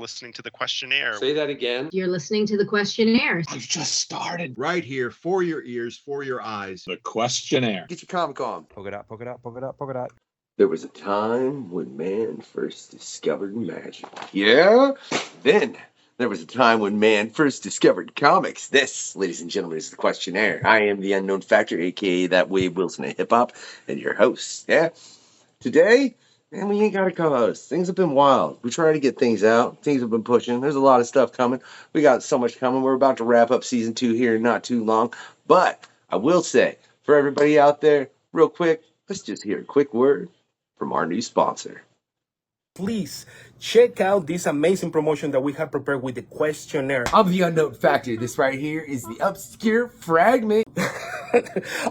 listening to the questionnaire. Say that again. You're listening to the questionnaires. I've just started. Right here, for your ears, for your eyes. The questionnaire. Get your comic on. Poke it out, poke it out, poke it out, poke it out. There was a time when man first discovered magic. Yeah? Then there was a time when man first discovered comics. This, ladies and gentlemen, is the questionnaire. I am the Unknown Factor, a.k.a. that Wade Wilson of hip-hop, and your host. Yeah? Today, man, we ain't got a co-host. Things have been wild. We try to get things out. Things have been pushing. There's a lot of stuff coming. We got so much coming. We're about to wrap up season 2 here in not too long. But I will say, for everybody out there, real quick, let's just hear a quick word from our new sponsor. Please check out this amazing promotion that we have prepared with the questionnaire. I'm the Unknown Factor. This right here is the Obscure Fragment.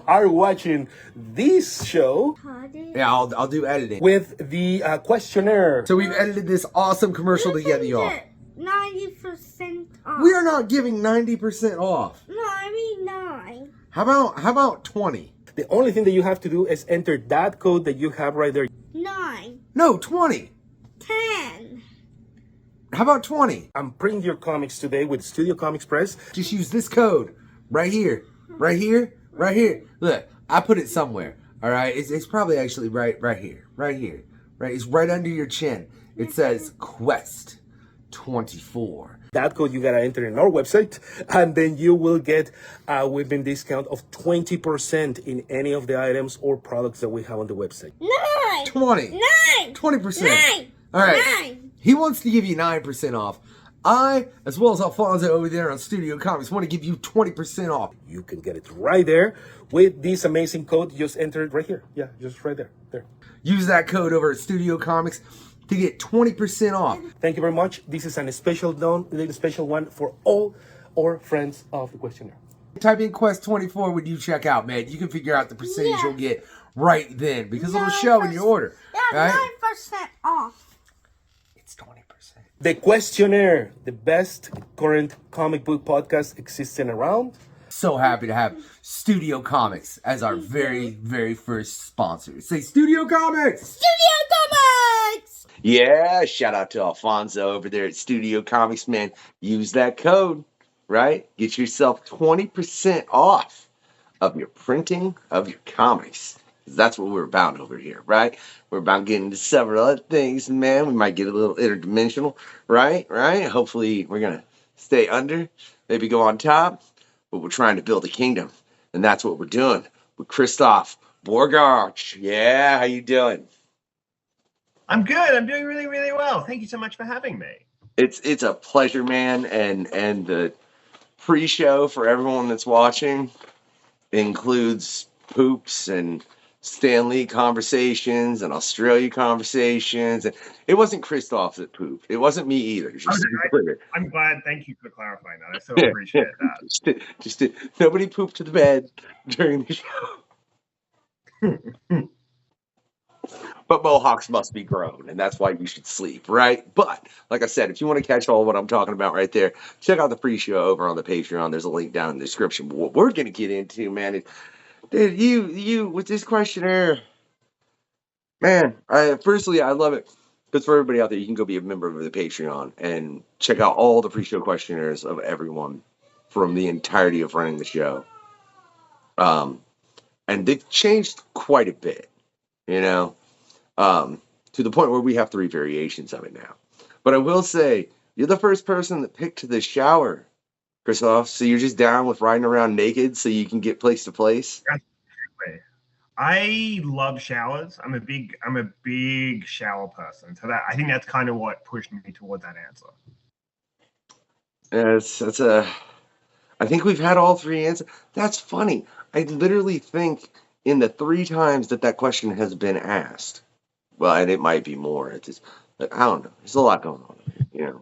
Are watching this show Yeah, I'll do editing. with the questionnaire. So we've edited this awesome commercial together, y'all. 90% off. We are not giving 90% off. No, I mean 9. How about 20? The only thing that you have to do is enter that code that you have right there. 9. No, 20. 10. How about 20? I'm printing your comics today with Studio Comics Press. Just use this code right here, right here, right here. Look, I put it somewhere. All right, it's probably actually right here, right here, right. It's right under your chin. It says Quest24. That code you gotta enter in our website, and then you will get a whipping discount of 20% in any of the items or products that we have on the website. 9. 20. 9. 20%. 9. All right. 9. He wants to give you 9% off. I, as well as Alfonso over there on Studio Comics, want to give you 20% off. You can get it right there with this amazing code. Just enter it right here. Yeah, just right there. There. Use that code over at Studio Comics to get 20% off. Thank you very much. This is a special one for all our friends of the questionnaire. Type in Quest24 when you check out, man. You can figure out the percentage you'll get right then because it'll show in your order. Yeah, right? 9% off. It's 20%. The questionnaire, the best current comic book podcast existing around. So happy to have Studio Comics as our very, very first sponsor. Say Studio Comics! Studio Comics! Yeah, shout out to Alfonso over there at Studio Comics, man. Use that code, right? Get yourself 20% off of your printing of your comics. That's what we're about over here, right? We're about getting to several other things, man. We might get a little interdimensional, right? Hopefully we're going to stay under, maybe go on top, but we're trying to build a kingdom. And that's what we're doing with Chrisof Bogacs. Yeah, how you doing? I'm good. I'm doing really, really well. Thank you so much for having me. It's a pleasure, man. And the pre-show for everyone that's watching includes poops and Stanley conversations and Australia conversations. And it wasn't Christoph that pooped. It wasn't me either. I'm glad. Thank you for clarifying that. I so appreciate that. Just nobody pooped to the bed during the show. But mohawks must be grown, and that's why you should sleep, right? But, like I said, if you want to catch all what I'm talking about right there, check out the pre-show over on the Patreon. There's a link down in the description. But what we're going to get into, man, is, dude, you, with this questionnaire, man, firstly, I love it. Because for everybody out there, you can go be a member of the Patreon and check out all the pre-show questionnaires of everyone from the entirety of running the show. And they've changed quite a bit, you know? To the point where we have 3 variations of it now. But I will say, you're the first person that picked the shower, Chrisof. So you're just down with riding around naked so you can get place to place? Absolutely. I love showers. I'm a big shower person. So I think that's kind of what pushed me toward that answer. I think we've had all 3 answers. That's funny. I literally think in the 3 times that question has been asked, well, and it might be more. It's just, I don't know. There's a lot going on. You know,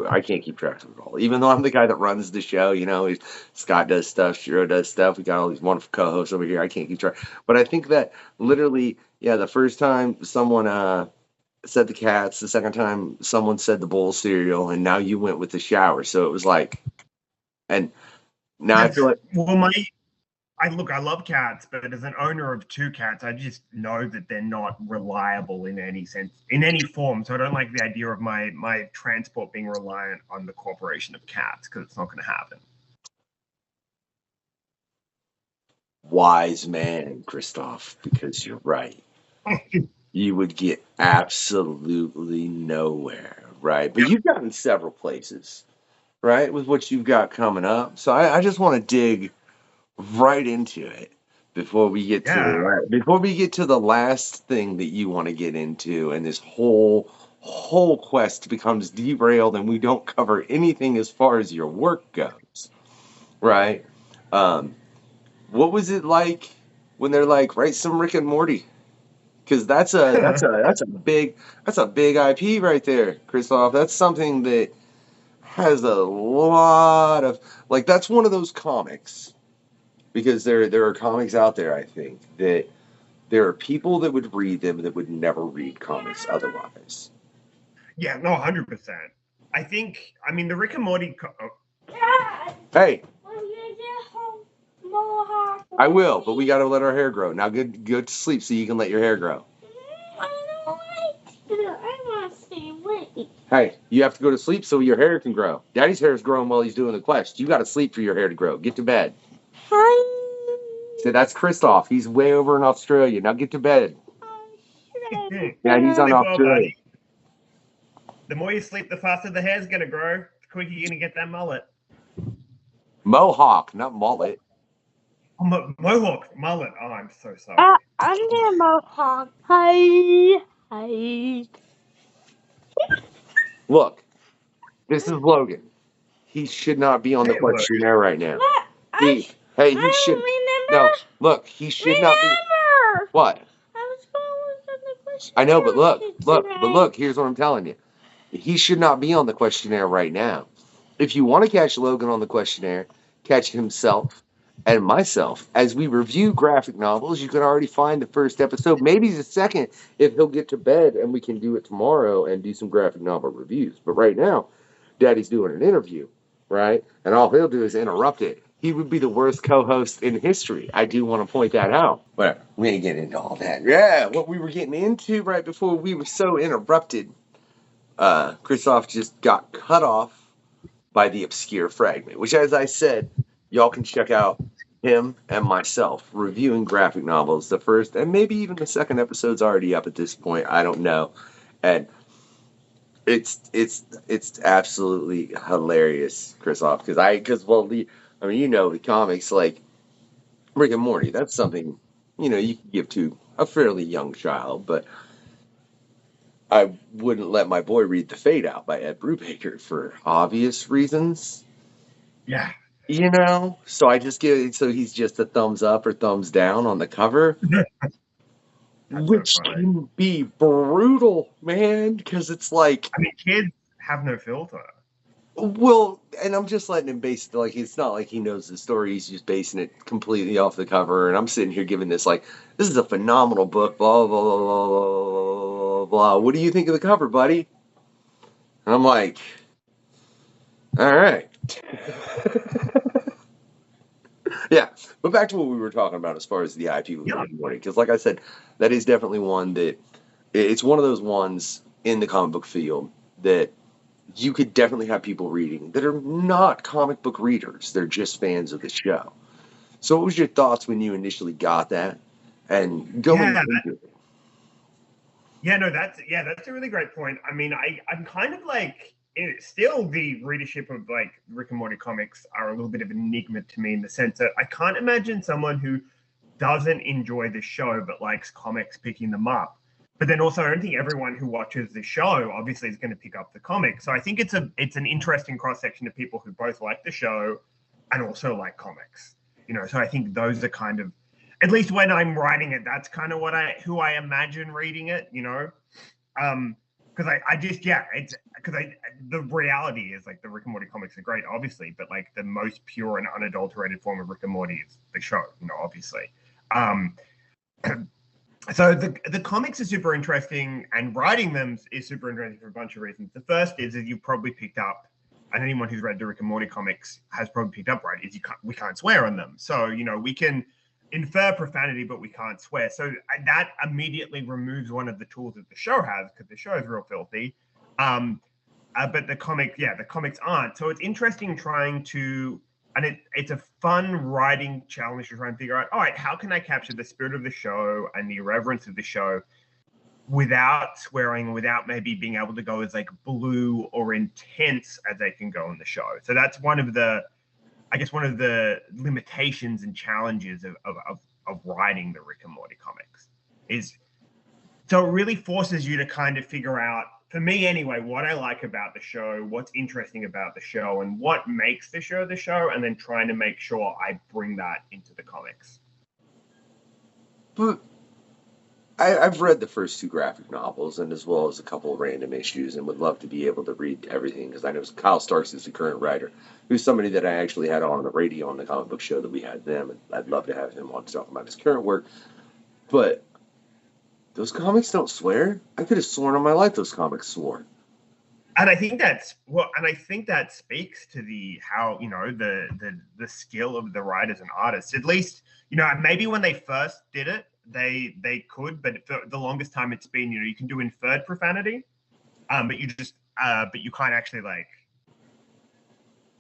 I can't keep track of it all. Even though I'm the guy that runs the show, you know, Scott does stuff, Shiro does stuff. We got all these wonderful co-hosts over here. I can't keep track. But I think that literally, yeah, the first time someone said the cats, the second time someone said the bowl cereal, and now you went with the shower. So it was like, and now I feel like, well, I love cats, but as an owner of 2 cats, I just know that they're not reliable in any sense, in any form. So I don't like the idea of my transport being reliant on the corporation of cats, because it's not going to happen. Wise man, Christoph, because you're right. You would get absolutely nowhere, right? But you've gotten several places, right, with what you've got coming up. So I just want to dig right into it before we get to the last thing that you want to get into, and this whole quest becomes derailed, and we don't cover anything as far as your work goes, right? What was it like when they're like, write some Rick and Morty? Because that's a big IP right there, Christoph. That's something that has a lot of, like, that's one of those comics, because there are comics out there, I think, that there are people that would read them that would never read comics otherwise. Yeah, no, 100%. I think, I mean, the Rick and Morty. Hey, Will you get home, Mohawk? I will, but we got to let our hair grow. Now go to sleep so you can let your hair grow. I don't like to. I want to stay awake. Hey, you have to go to sleep so your hair can grow. Daddy's hair is growing while he's doing the quest. You got to sleep for your hair to grow. Get to bed. Hi. So that's Christoph. He's way over in Australia. Now get to bed. Yeah, he's on Sleep well, Australia. buddy. The more you sleep, the faster the hair's going to grow. The quicker you're going to get that mullet. Mohawk, not mullet. Oh, Mohawk, mullet. Oh, I'm so sorry. I'm the Mohawk. Hi. Hi. Look, this is Logan. He should not be on the Hey, Logan. questionnaire right now. What? He should. Remember. No, look, he should not be. Remember. What? I was going on the question. I know, but look, here's what I'm telling you. He should not be on the questionnaire right now. If you want to catch Logan on the questionnaire, catch himself and myself as we review graphic novels. You can already find the first episode, maybe the second, if he'll get to bed, and we can do it tomorrow and do some graphic novel reviews. But right now, Daddy's doing an interview, right? And all he'll do is interrupt it. He would be the worst co-host in history. I do want to point that out. Whatever. We ain't getting into all that. Yeah, what we were getting into right before we were so interrupted, Chrisof just got cut off by the Obscure Fragment, which, as I said, y'all can check out him and myself reviewing graphic novels. The first and maybe even the second episode's already up at this point. I don't know. And it's absolutely hilarious, Chrisof, the comics like Rick and Morty, that's something, you can give to a fairly young child, but I wouldn't let my boy read The Fade Out by Ed Brubaker for obvious reasons. Yeah. So I just he's just a thumbs up or thumbs down on the cover, which so funny. can be brutal, man, because it's like, I mean, kids have no filter. well, and I'm just letting him base it, like, it's not like he knows the story, he's just basing it completely off the cover, and I'm sitting here giving this, like, this is a phenomenal book, blah, blah, blah, blah, blah, blah. What do you think of the cover, buddy? And I'm like, all right. Yeah, but back to what we were talking about as far as the IP with Rick and Morty, because like I said, that is definitely one that, it's one of those ones in the comic book field that you could definitely have people reading that are not comic book readers. They're just fans of the show. So what was your thoughts when you initially got that and going into it? Yeah, no, that's a really great point. I mean, I'm kind of like, still the readership of like Rick and Morty comics are a little bit of an enigma to me, in the sense that I can't imagine someone who doesn't enjoy the show but likes comics picking them up. But then also, I don't think everyone who watches the show obviously is going to pick up the comic. So I think it's an interesting cross section of people who both like the show and also like comics. So I think those are kind of, at least when I'm writing it, that's kind of who I imagine reading it. Because the reality is, like, the Rick and Morty comics are great, obviously, but like the most pure and unadulterated form of Rick and Morty is the show, obviously. So the comics are super interesting, and writing them is super interesting for a bunch of reasons. The first is you've probably picked up, and anyone who's read the Rick and Morty comics has probably picked up, right, is we can't swear on them. So, we can infer profanity, but we can't swear. So that immediately removes one of the tools that the show has, because the show is real filthy. But the comics aren't. So it's interesting trying to, and it's a fun writing challenge to try and figure out, all right, how can I capture the spirit of the show and the irreverence of the show without swearing, without maybe being able to go as like blue or intense as they can go in the show. So that's one of the limitations and challenges of writing the Rick and Morty comics is, so it really forces you to kind of figure out, for me anyway, what I like about the show, what's interesting about the show, and what makes the show, and then trying to make sure I bring that into the comics. But I've read the first 2 graphic novels, and as well as a couple of random issues, and would love to be able to read everything, because I know Kyle Starks is the current writer, who's somebody that I actually had on the radio on the comic book show that we had them, and I'd love to have him on to talk about his current work. But those comics don't swear. I could have sworn on my life those comics swore. And I think that speaks to the skill of the writers and artists. At least, maybe when they first did it, they could, but for the longest time it's been, you can do inferred profanity, but you can't actually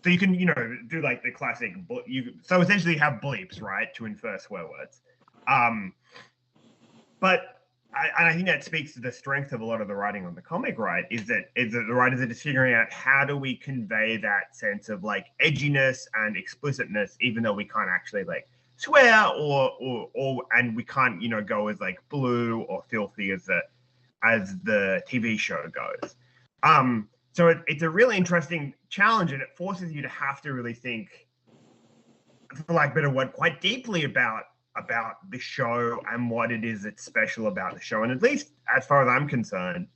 so you can, do like the classic, so essentially have bleeps, right, to infer swear words. But I think that speaks to the strength of a lot of the writing on the comic, right? Is that the writers are just figuring out, how do we convey that sense of like edginess and explicitness, even though we can't actually like swear or and we can't, go as like blue or filthy as the TV show goes. So it's a really interesting challenge, and it forces you to have to really think, for lack of a better word, quite deeply about the show and what it is that's special about the show. And at least as far as I'm concerned,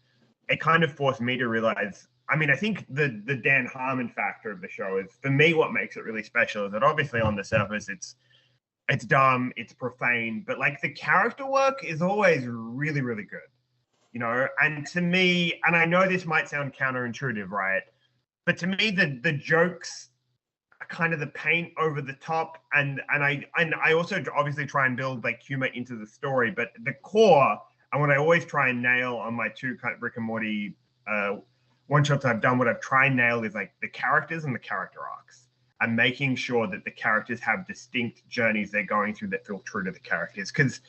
it kind of forced me to realize, I think the Dan Harmon factor of the show is, for me, what makes it really special is that obviously on the surface it's dumb, it's profane, but like the character work is always really, really good. And to me, and I know this might sound counterintuitive, right? But to me, the jokes are kind of the paint over the top, and I also obviously try and build like humor into the story, but the core, and what I always try and nail on my 2 Rick and Morty one-shots I've done, what I've tried and nailed is like the characters and the character arcs, and making sure that the characters have distinct journeys they're going through that feel true to the characters. Because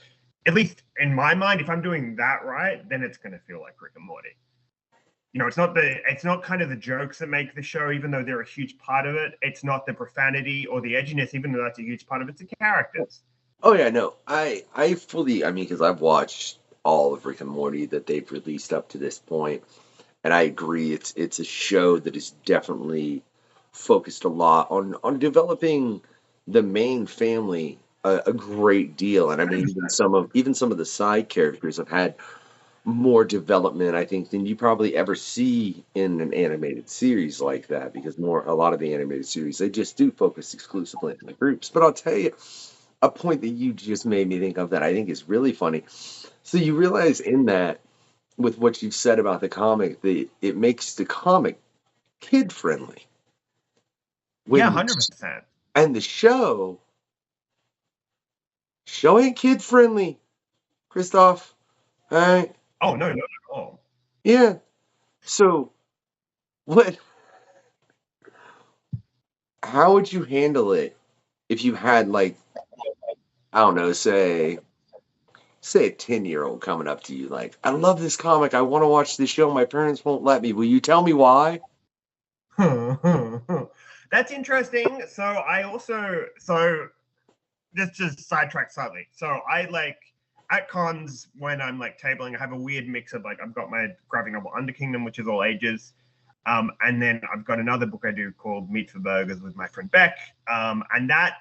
at least in my mind, if I'm doing that right, then it's going to feel like Rick and Morty. It's not kind of the jokes that make the show, even though they're a huge part of it. It's not the profanity or the edginess, even though that's a huge part of it. It's the characters. Oh yeah, no, I fully, because I've watched all of Rick and Morty that they've released up to this point, and I agree, it's a show that is definitely focused a lot on developing the main family a great deal. And even some of the side characters have had more development, I think, than you probably ever see in an animated series like that, because a lot of the animated series, they just do focus exclusively on the groups. But I'll tell you a point that you just made me think of that I think is really funny. So you realize in that, with what you've said about the comic, that it makes the comic kid friendly. Yeah, 100%. And the show ain't kid friendly, Christoph. All right. Oh no, not at all. Yeah. So, how would you handle it if you had, like, I don't know, say a 10-year-old coming up to you like, I love this comic, I want to watch this show, my parents won't let me. Will you tell me why? That's interesting. Just to sidetrack slightly. So I like at cons, when I'm like tabling, I have a weird mix of like, I've got my graphic novel Under Kingdom, which is all ages. And then I've got another book I do called Meat for Burgers with my friend Beck. And that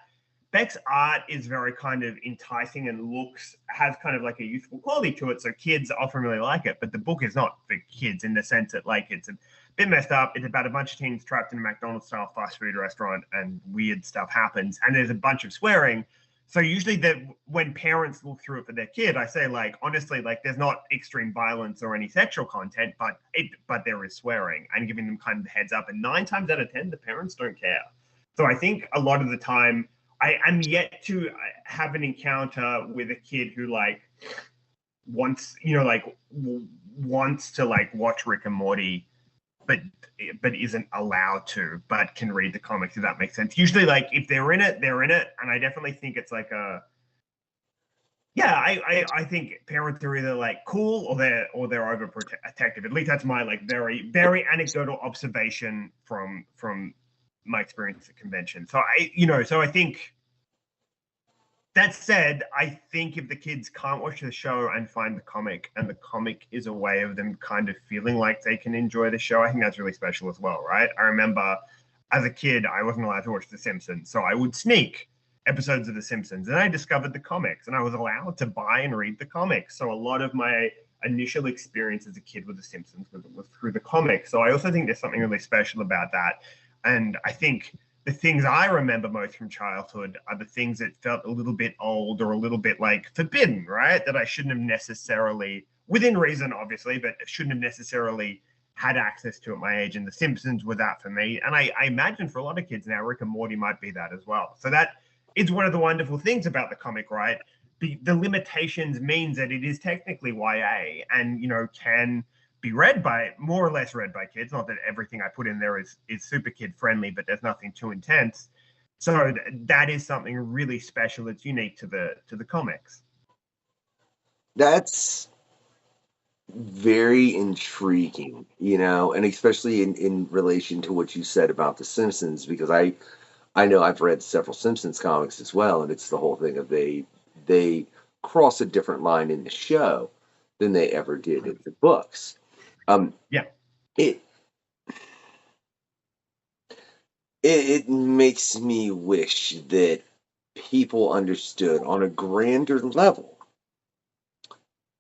Beck's art is very kind of enticing and has kind of like a youthful quality to it. So kids often really like it, but the book is not for kids in the sense that like it's a bit messed up. It's about a bunch of teens trapped in a McDonald's style fast food restaurant and weird stuff happens. And there's a bunch of swearing. So usually when parents look through it for their kid, I say like, honestly, like there's not extreme violence or any sexual content, but there is swearing, and giving them kind of the heads up. And 9 times out of 10, the parents don't care. So I think a lot of the time I'm yet to have an encounter with a kid who like wants, wants to like watch Rick and Morty, but isn't allowed to, but can read the comics, if that makes sense. Usually, like, if they're in it, they're in it. And I definitely think it's like I think parents are either like cool or they're overprotective. At least that's my like very, very anecdotal observation from my experience at convention. So I think, that said, I think if the kids can't watch the show and find the comic, and the comic is a way of them kind of feeling like they can enjoy the show, I think that's really special as well, right? I remember as a kid, I wasn't allowed to watch The Simpsons, so I would sneak episodes of The Simpsons, and I discovered the comics, and I was allowed to buy and read the comics. So a lot of my initial experience as a kid with The Simpsons was through the comics. So I also think there's something really special about that. And I think the things I remember most from childhood are the things that felt a little bit old or a little bit like forbidden, right? That I shouldn't have necessarily, within reason, obviously, but shouldn't have necessarily had access to at my age. And The Simpsons were that for me. And I imagine for a lot of kids now, Rick and Morty might be that as well. So that is one of the wonderful things about the comic, right? The limitations means that it is technically YA and, can be read by, more or less read by kids. Not that everything I put in there is super kid friendly, but there's nothing too intense. So that is something really special that's unique to the comics. That's very intriguing, and especially in relation to what you said about The Simpsons, because I know I've read several Simpsons comics as well, and it's the whole thing of they cross a different line in the show than they ever did in the books. It makes me wish that people understood on a grander level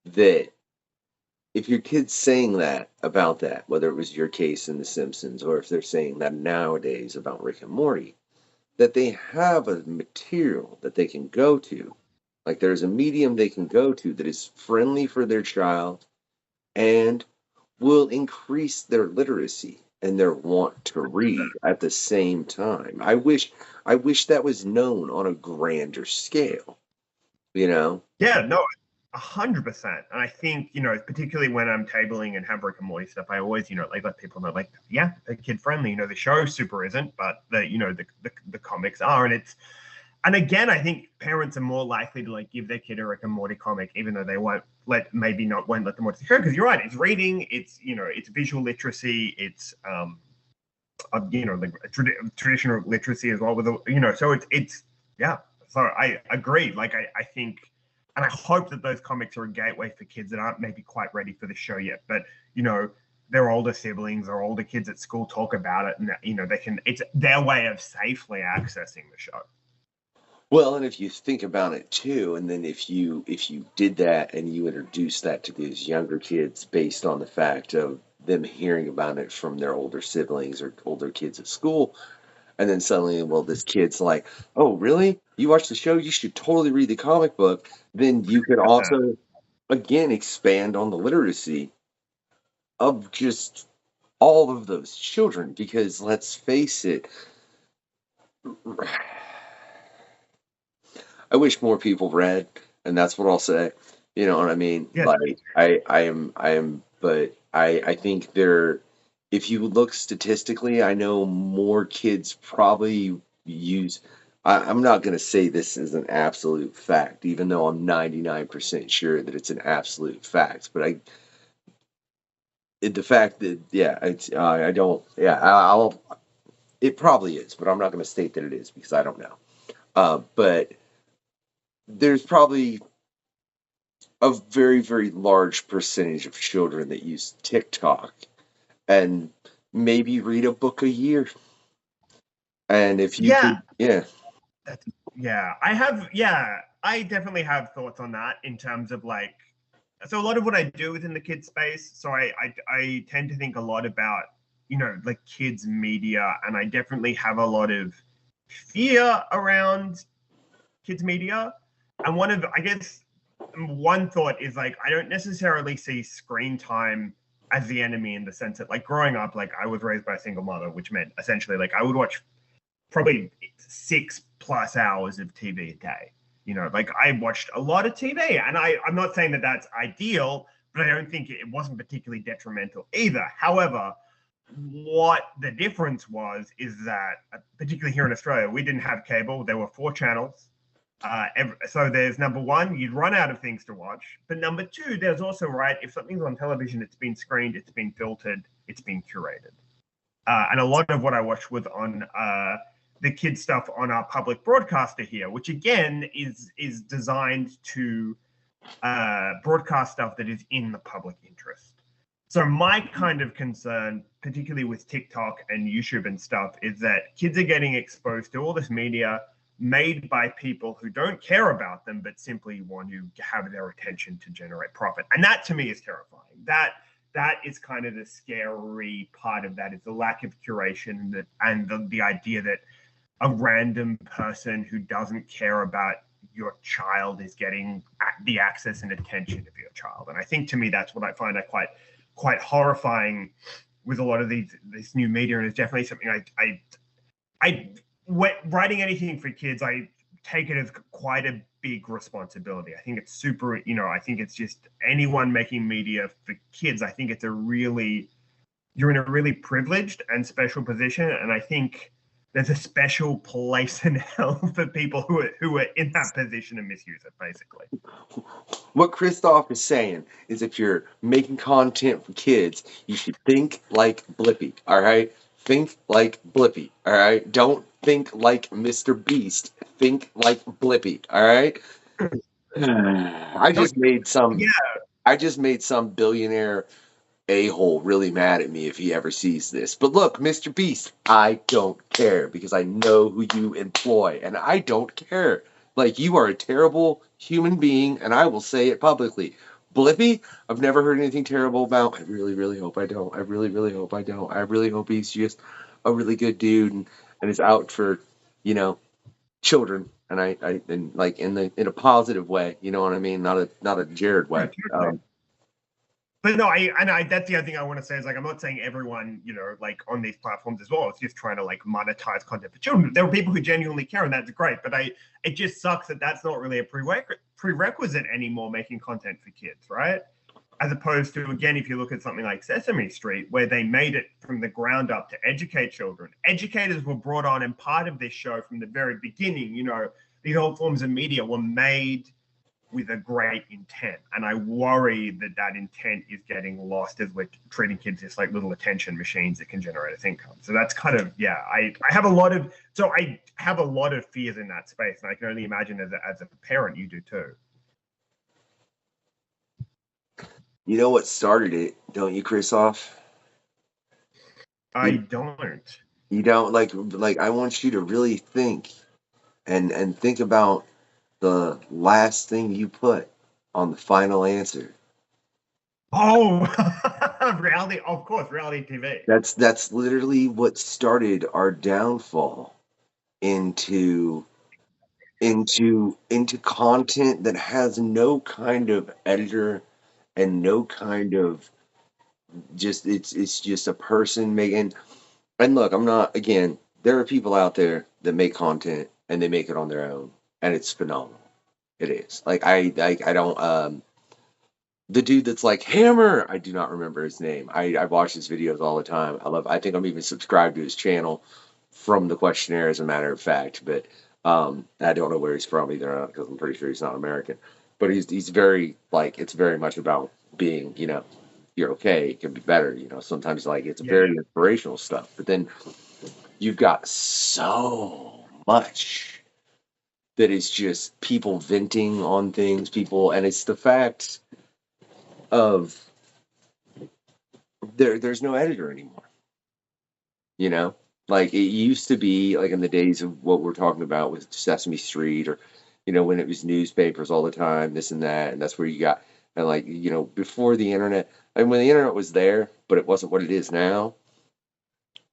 that if your kid's saying that about that, whether it was your case in The Simpsons or if they're saying that nowadays about Rick and Morty, that they have a material that they can go to. Like there's a medium they can go to that is friendly for their child and will increase their literacy and their want to read at the same time. I wish that was known on a grander scale, Yeah, no, 100%. And I think, particularly when I'm tabling and have Rick and Morty stuff, I always, like let people know, like, yeah, they're kid friendly. The show super isn't, but the comics are, and again, I think parents are more likely to like give their kid a Rick and Morty comic, even though they won't let them watch the show, because you're right, it's reading, it's it's visual literacy, it's traditional literacy as well with so it's yeah. So I agree. Like I think. And I hope that those comics are a gateway for kids that aren't maybe quite ready for the show yet. But, their older siblings or older kids at school talk about it. And, it's their way of safely accessing the show. Well, and if you think about it too, and then if you did that and you introduced that to these younger kids based on the fact of them hearing about it from their older siblings or older kids at school, and then suddenly, well, this kid's like, oh, really? You watch the show? You should totally read the comic book. Then you could also, again, expand on the literacy of just all of those children. Because let's face it, I wish more people read, and that's what I'll say. You know what I mean? Yeah. Like, but I think if you look statistically, I know more kids probably use. I'm not going to say this is an absolute fact, even though I'm 99% sure that it's an absolute fact. But the fact that I don't. Yeah, it probably is, but I'm not going to state that it is because I don't know. But there's probably a very, very large percentage of children that use TikTok and maybe read a book a year. And if you I definitely have thoughts on that in terms of like, so a lot of what I do within the kids space. So I tend to think a lot about, like kids media, and I definitely have a lot of fear around kids media. And one thought is like, I don't necessarily see screen time as the enemy in the sense that like growing up, like I was raised by a single mother, which meant essentially like I would watch probably 6+ hours of TV a day. You know, like I watched a lot of TV, and I'm not saying that that's ideal, but I don't think it wasn't particularly detrimental either. However, what the difference was is that, particularly here in Australia, we didn't have cable. There were 4 channels. So there's number one, you'd run out of things to watch. But number two, there's also, right, if something's on television, it's been screened, it's been filtered, it's been curated. And a lot of what I watched was on the kids stuff on our public broadcaster here, which again is designed to broadcast stuff that is in the public interest. So my kind of concern, particularly with TikTok and YouTube and stuff, is that kids are getting exposed to all this media made by people who don't care about them, but simply want to have their attention to generate profit. And that to me is terrifying. That is kind of the scary part of that, is the lack of curation and the idea that a random person who doesn't care about your child is getting the access and attention of your child. And I think to me, that's what I find quite horrifying with a lot of this new media. And it's definitely something writing anything for kids, I take it as quite a big responsibility. I think it's super, I think it's just anyone making media for kids. I think you're in a really privileged and special position. And I think there's a special place in hell for people who are in that position and misuse it, basically. What Chrisof is saying is, if you're making content for kids, you should think like Blippi, all right? Think like Blippi, all right? Don't think like Mr. Beast. Think like Blippi, all right? I just made some billionaire a-hole really mad at me if he ever sees this. But look, Mr. Beast, I don't care, because I know who you employ, and I don't care. Like, you are a terrible human being, and I will say it publicly. Blippi, I've never heard anything terrible about. I really, really hope I don't. I really, really hope I don't. I really hope he's just a really good dude and is out for, children, and I like in a positive way. You know what I mean? Not a Jared way. But no, that's the other thing I want to say is, like, I'm not saying everyone, like on these platforms as well, it's just trying to like monetize content for children. There are people who genuinely care, and that's great. But it just sucks that that's not really a prerequisite anymore, making content for kids, right? As opposed to, again, if you look at something like Sesame Street, where they made it from the ground up to educate children. Educators were brought on, and part of this show from the very beginning, these old forms of media were made with a great intent. And I worry that intent is getting lost as we're treating kids as like little attention machines that can generate us income. So that's kind of, I have a lot of fears in that space. And I can only imagine as a parent, you do too. You know what started it, don't you, Chrisof? I don't. You don't? Like I want you to really think and think about the last thing you put on the final answer. Oh, reality, of course, reality TV. That's literally what started our downfall into content that has no kind of editor and no kind of it's just a person making. And look, there are people out there that make content and they make it on their own, and it's phenomenal. It is. Like I don't the dude that's like Hammer, I do not remember his name. I watch his videos all the time. I think I'm even subscribed to his channel from the Questionnaire, as a matter of fact, but I don't know where he's from either, because I'm pretty sure he's not American. But he's very, like, it's very much about being, you're okay, it can be better, sometimes, like, it's very inspirational stuff. But then you've got so much that is just people venting on things, and it's the fact of there's no editor anymore. Like it used to be, like in the days of what we're talking about with Sesame Street, or when it was newspapers all the time, this and that, and that's where you got, and like before the internet, and when the internet was there, but it wasn't what it is now,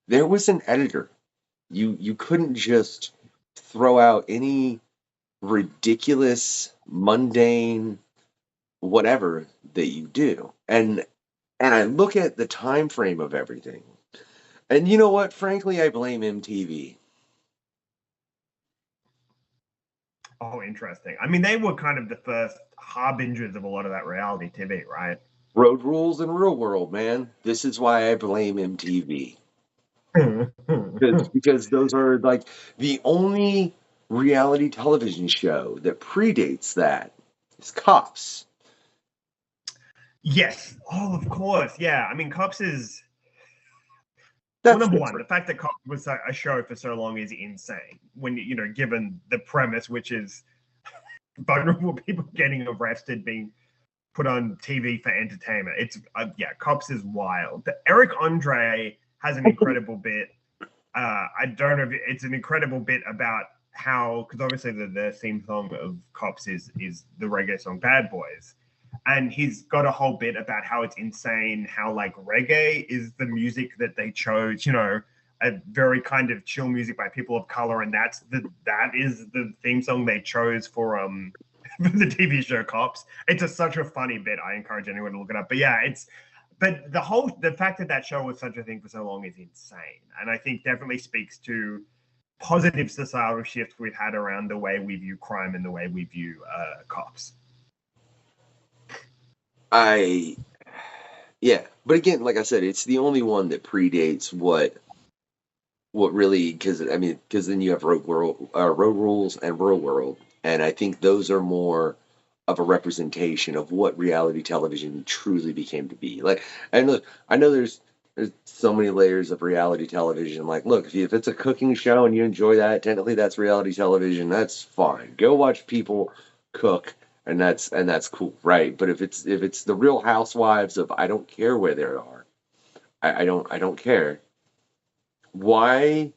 there was an editor. You couldn't just throw out any ridiculous, mundane whatever that you do. And I look at the time frame of everything, and you know what? Frankly, I blame MTV. Oh, interesting. I mean, they were kind of the first harbingers of a lot of that reality TV, right? Road rules and real world, man. This is why I blame MTV. Because those are like the only reality television show that predates that is Cops. Yes. Oh, of course. Yeah. I mean, Cops is That's number one. different. The fact that Cops was a show for so long is insane. When given the premise, which is vulnerable people getting arrested, being put on TV for entertainment. It's Cops is wild. But Eric Andre has an incredible bit. I don't know if it's an incredible bit about how, because obviously the theme song of Cops is the reggae song Bad Boys. And he's got a whole bit about how it's insane how like reggae is the music that they chose, a very kind of chill music by people of color, and that is the theme song they chose for the TV show Cops. It's such a funny bit. I encourage anyone to look it up. But yeah, but the fact that show was such a thing for so long is insane, and I think definitely speaks to positive societal shifts we've had around the way we view crime and the way we view cops. But again, like I said, it's the only one that predates what really, because then you have road rules and real world, and I think those are more of a representation of what reality television truly became to be. Like, and look, I know there's so many layers of reality television. Like, look, if it's a cooking show and you enjoy that, technically that's reality television. That's fine. Go watch people cook, and that's cool, right? But if it's the Real Housewives of, I don't care where they are, I don't care. Why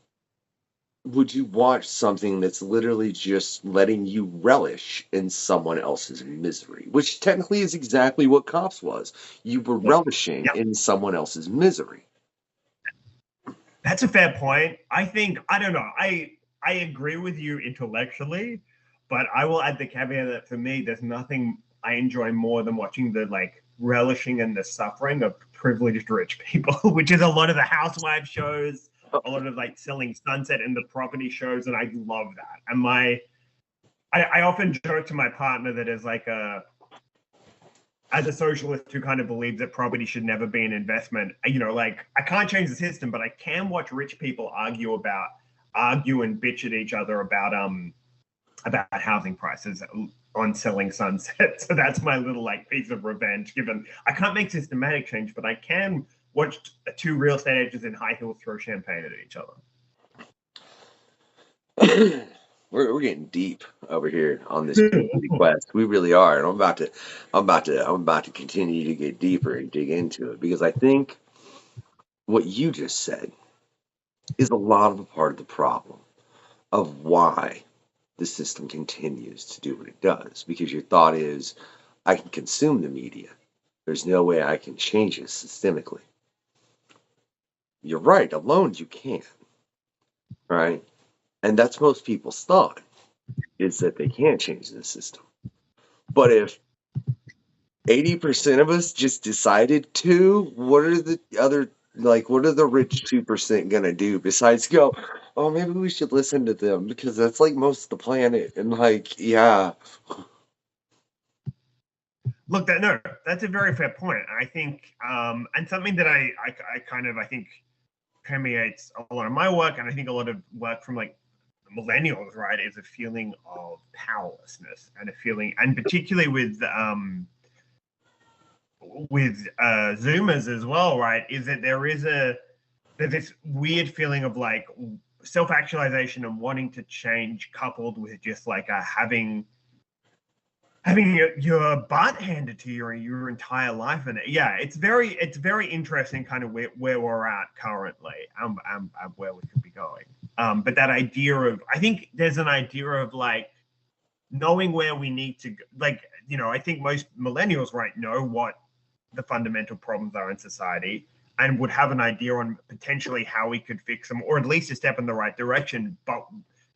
would you watch something that's literally just letting you relish in someone else's misery? Which technically is exactly what Cops was. You were relishing in someone else's misery. That's a fair point. I don't know. I agree with you intellectually, but I will add the caveat that for me, there's nothing I enjoy more than watching the like relishing in the suffering of privileged rich people, which is a lot of the housewife shows, a lot of like Selling Sunset and the property shows, and I love that. And I often joke to my partner that as a socialist who kind of believes that property should never be an investment, like I can't change the system, but I can watch rich people argue and bitch at each other about housing prices on Selling Sunset. So that's my little like piece of revenge, given I can't make systematic change, but I can watch two real estate agents in high heels throw champagne at each other. We're getting deep over here on this quest. We really are, and I'm about to continue to get deeper and dig into it, because I think what you just said is a lot of a part of the problem of why the system continues to do what it does. Because your thought is, I can consume the media. There's no way I can change it systemically. You're right, alone you can, right? And that's most people's thought, is that they can't change the system. But if 80% of us just decided to, what are the rich 2% gonna do besides go, oh, maybe we should listen to them, because that's like most of the planet, and like, yeah. Look, that's a very fair point. I think, and something that I think permeates a lot of my work, and I think a lot of work from like millennials, right, is a feeling of powerlessness, and a feeling, and particularly with Zoomers as well, right, is that there's this weird feeling of like self-actualization and wanting to change, coupled with just like having your butt handed to you your entire life. And it's very interesting kind of where we're at currently, and where we could be going. But that idea of, I think there's an idea of like knowing where we need to go. Like, I think most millennials, right, know what the fundamental problems are in society and would have an idea on potentially how we could fix them, or at least a step in the right direction. But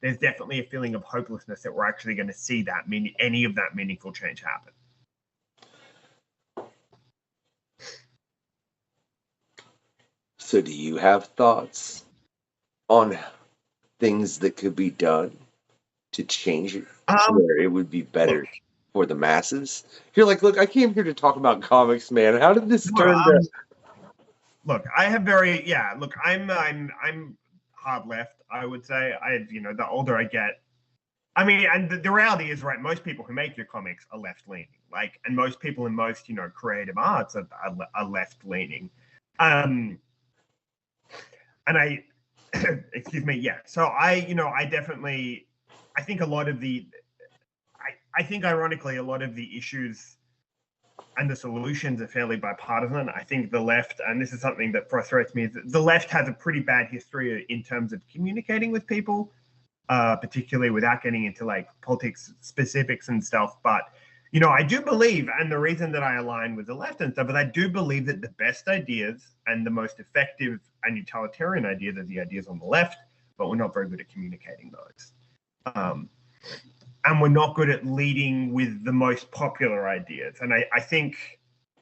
there's definitely a feeling of hopelessness that we're actually going to see any of that meaningful change happen. So do you have thoughts on things that could be done to change it to where it would be better Look, for the masses? You're like, look, I came here to talk about comics, man. How did this turn to? Look, I have very Look, I'm hard left. I would say the older I get. I mean, and the reality is, right, most people who make your comics are left-leaning, and most people in most, creative arts are left-leaning. And I, excuse me, yeah. So I definitely, I think a lot of I think ironically, a lot of the issues and the solutions are fairly bipartisan. I think the left, and this is something that frustrates me, is that the left has a pretty bad history in terms of communicating with people. Particularly without getting into politics specifics and stuff. But, I do believe, and the reason that I align with the left and stuff, but I do believe that the best ideas and the most effective and utilitarian ideas are the ideas on the left, but we're not very good at communicating those. And we're not good at leading with the most popular ideas. And I think,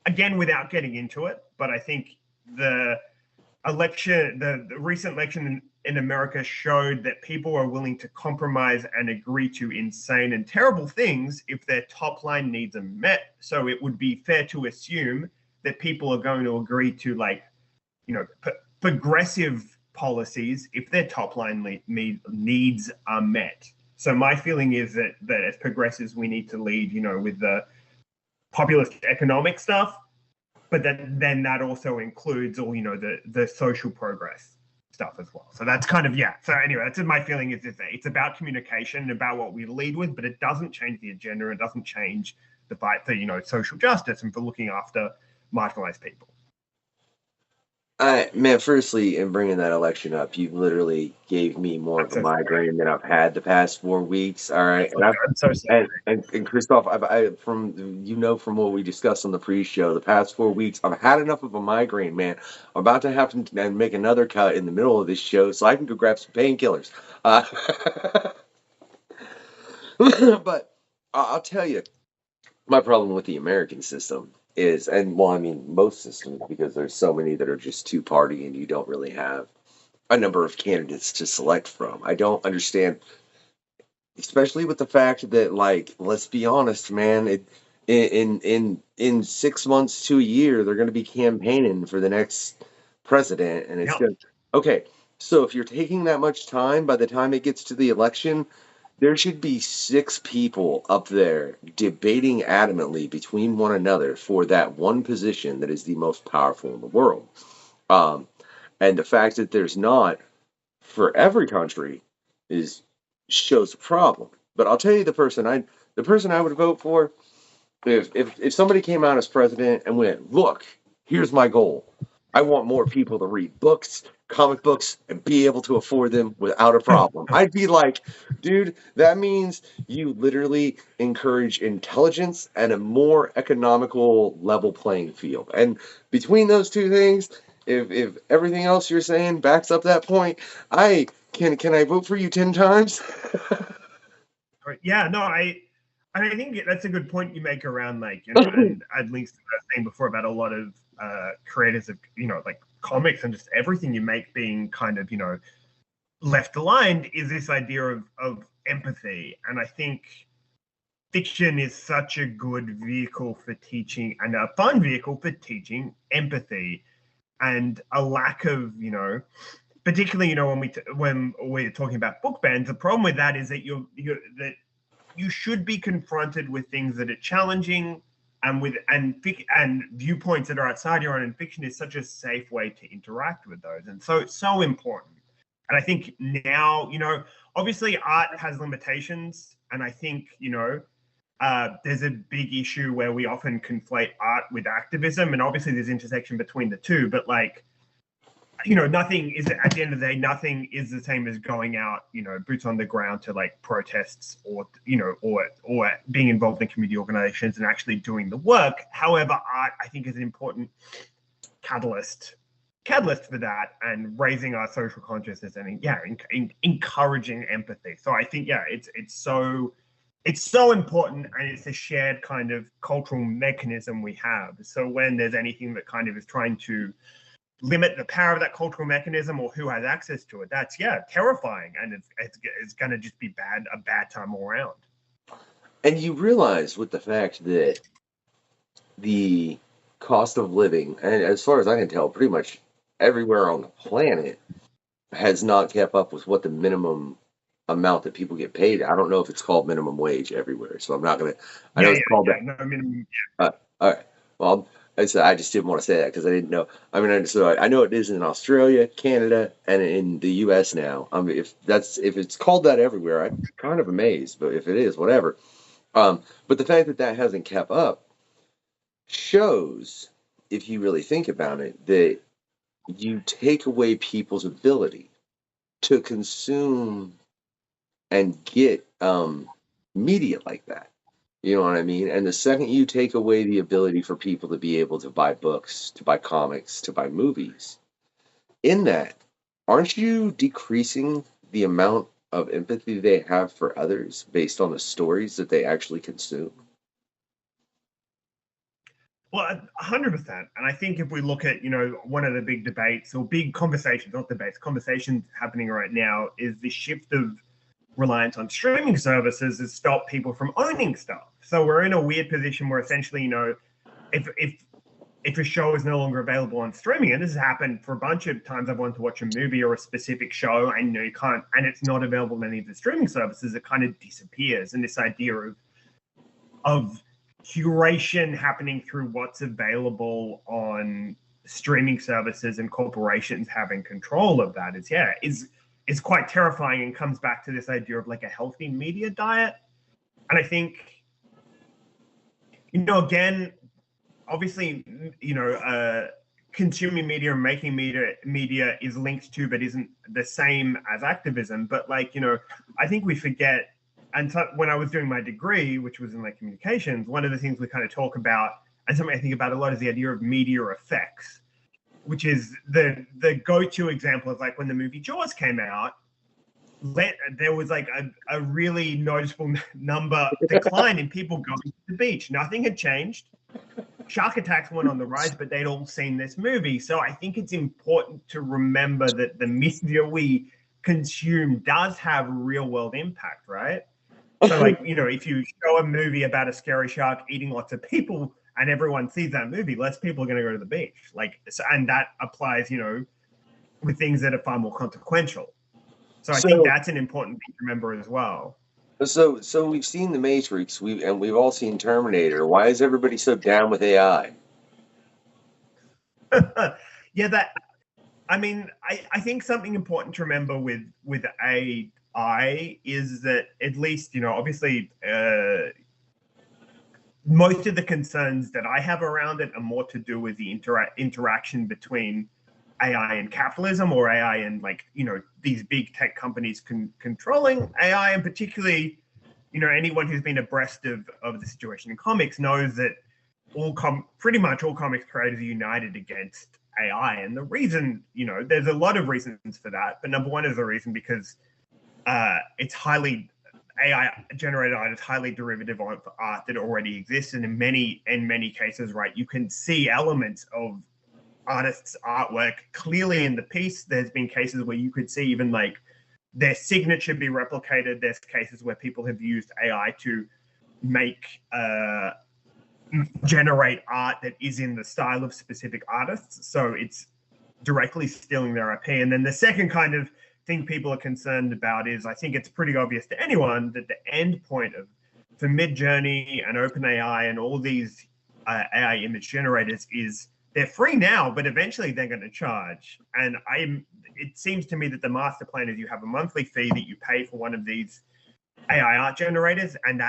again, without getting into it, but I think the recent election in America showed that people are willing to compromise and agree to insane and terrible things if their top line needs are met. So it would be fair to assume that people are going to agree to progressive policies if their top line needs are met. So my feeling is that as progressives, we need to lead, with the populist economic stuff, but then that also includes all, the social progress stuff as well. So that's kind of, So anyway, that's my feeling is it's about communication, about what we lead with, but it doesn't change the agenda. It doesn't change the fight for, social justice and for looking after marginalized people. Man, firstly, in bringing that election up, you literally gave me more of a migraine than I've had the past 4 weeks. All right, I'm so sorry. And Christoph, from what we discussed on the pre-show, the past 4 weeks, I've had enough of a migraine, man. I'm about to have to make another cut in the middle of this show so I can go grab some painkillers. But I'll tell you, my problem with the American system is, most systems, because there's so many that are just two-party and you don't really have a number of candidates to select from. I don't understand, especially with the fact that, let's be honest, man, in 6 months to a year, they're going to be campaigning for the next president, and it's good. Okay, so if you're taking that much time, by the time it gets to the election, there should be 6 people up there debating adamantly between one another for that one position that is the most powerful in the world. And the fact that there's not for every country shows a problem. But I'll tell you the person I would vote for, if somebody came out as president and went, look, here's my goal. I want more people to read books, comic books, and be able to afford them without a problem. I'd be like, dude, that means you literally encourage intelligence and a more economical level playing field. And between those two things, if everything else you're saying backs up that point, can I vote for you 10 times? Yeah, no, I think that's a good point you make around and I'd linked to that thing before about a lot of creators of comics and just everything you make being kind of left aligned is this idea of empathy. And I think fiction is such a good vehicle for teaching and a fun vehicle for teaching empathy, and a lack of particularly when we're talking about book bans, the problem with that is that you should be confronted with things that are challenging and viewpoints that are outside your own, and fiction is such a safe way to interact with those. And so it's so important. And I think now, obviously art has limitations. And I think, there's a big issue where we often conflate art with activism. And obviously there's intersection between the two, but nothing is, at the end of the day, nothing is the same as going out, boots on the ground to protests or being involved in community organizations and actually doing the work. However, art, I think, is an important catalyst for that and raising our social consciousness and encouraging empathy. So I think, it's so important, and it's a shared kind of cultural mechanism we have. So when there's anything that kind of is trying to limit the power of that cultural mechanism or who has access to it. That's terrifying, and it's going to just be a bad time all around. And you realize with the fact that the cost of living, and as far as I can tell, pretty much everywhere on the planet has not kept up with what the minimum amount that people get paid. I don't know if it's called minimum wage everywhere, so I'm not gonna. I know it's called that. No minimum. All right. Well, I just didn't want to say that because I didn't know. I mean, so I know it is in Australia, Canada, and in the U.S. now. I mean, if it's called that everywhere, I'm kind of amazed. But if it is, whatever. But the fact that that hasn't kept up shows, if you really think about it, that you take away people's ability to consume and get media like that. You know what I mean? And the second you take away the ability for people to be able to buy books, to buy comics, to buy movies, in that, aren't you decreasing the amount of empathy they have for others based on the stories that they actually consume? Well, 100%. And I think if we look at, one of the big debates or big conversations, not debates, conversations happening right now is the shift of reliance on streaming services has stopped people from owning stuff. So we're in a weird position where essentially, if a show is no longer available on streaming, and this has happened for a bunch of times I've wanted to watch a movie or a specific show, and you can't, and it's not available on any of the streaming services, it kind of disappears. And this idea of curation happening through what's available on streaming services and corporations having control of that is quite terrifying, and comes back to this idea of like a healthy media diet. And I think, again, obviously, consuming media and making media is linked to, but isn't the same as activism. But I think we forget. And so when I was doing my degree, which was in communications, one of the things we kind of talk about, and something I think about a lot, is the idea of media effects, which is the go-to example is when the movie Jaws came out, there was a really noticeable decline in people going to the beach. Nothing had changed. Shark attacks went on the rise, but they'd all seen this movie. So I think it's important to remember that the media we consume does have real-world impact, right? So, if you show a movie about a scary shark eating lots of people and everyone sees that movie, less people are going to go to the beach. And that applies, with things that are far more consequential. So I think that's an important thing to remember as well. So we've seen The Matrix, we've all seen Terminator. Why is everybody so down with AI? I think something important to remember with AI is that, at least, obviously, most of the concerns that I have around it are more to do with the interaction between AI and capitalism, or AI and these big tech companies controlling AI, and particularly, anyone who's been abreast of the situation in comics knows that pretty much all comics creators are united against AI. And the reason, there's a lot of reasons for that, but number one is the reason because it's highly AI generated art is highly derivative of art that already exists, and in many cases, right, you can see elements of artists' artwork clearly in the piece. There's been cases where you could see even their signature be replicated. There's cases where people have used AI to generate art that is in the style of specific artists. So it's directly stealing their IP. And then the second kind of thing people are concerned about is, I think it's pretty obvious to anyone that the end point for Midjourney and OpenAI and all these AI image generators is they're free now, but eventually they're going to charge. And it seems to me that the master plan is you have a monthly fee that you pay for one of these AI art generators, and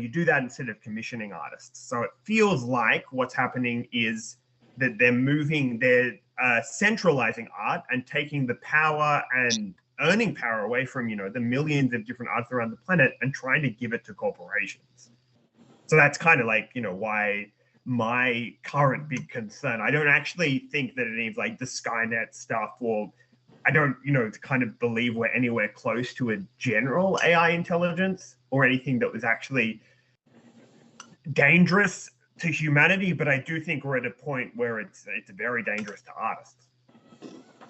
you do that instead of commissioning artists. So it feels like what's happening is that they're centralizing art and taking the power and earning power away from the millions of different artists around the planet and trying to give it to corporations. So that's kind of why my current big concern. I don't actually think that it needs the Skynet stuff, or I don't, kind of believe we're anywhere close to a general AI intelligence or anything that was actually dangerous to humanity. But I do think we're at a point where it's very dangerous to artists.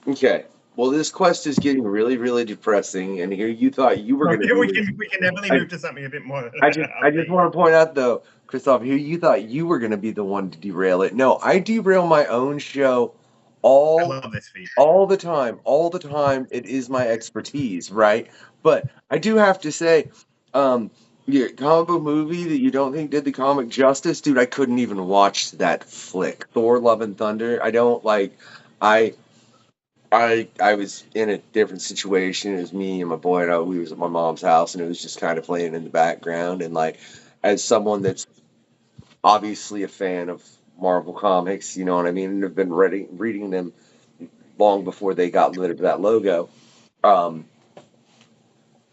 Okay. Well, this quest is getting really, really depressing, and here you thought you were Well, going to we be. can definitely move to something a bit more I just upbeat. want to point out though, Christoph, here you thought you were going to be the one to derail it. No, I derail my own show I all love this feature. all the time. All the time. It is my expertise, right? But I do have to say, your comic book movie that you don't think did the comic justice, dude. I couldn't even watch that flick, Thor: Love and Thunder. I don't like. I I was in a different situation. It was me and my boy, and we was at my mom's house, and it was just kind of playing in the background. And like, as someone that's obviously a fan of Marvel comics, you know what I mean, and have been reading them long before they got rid of that logo. Um,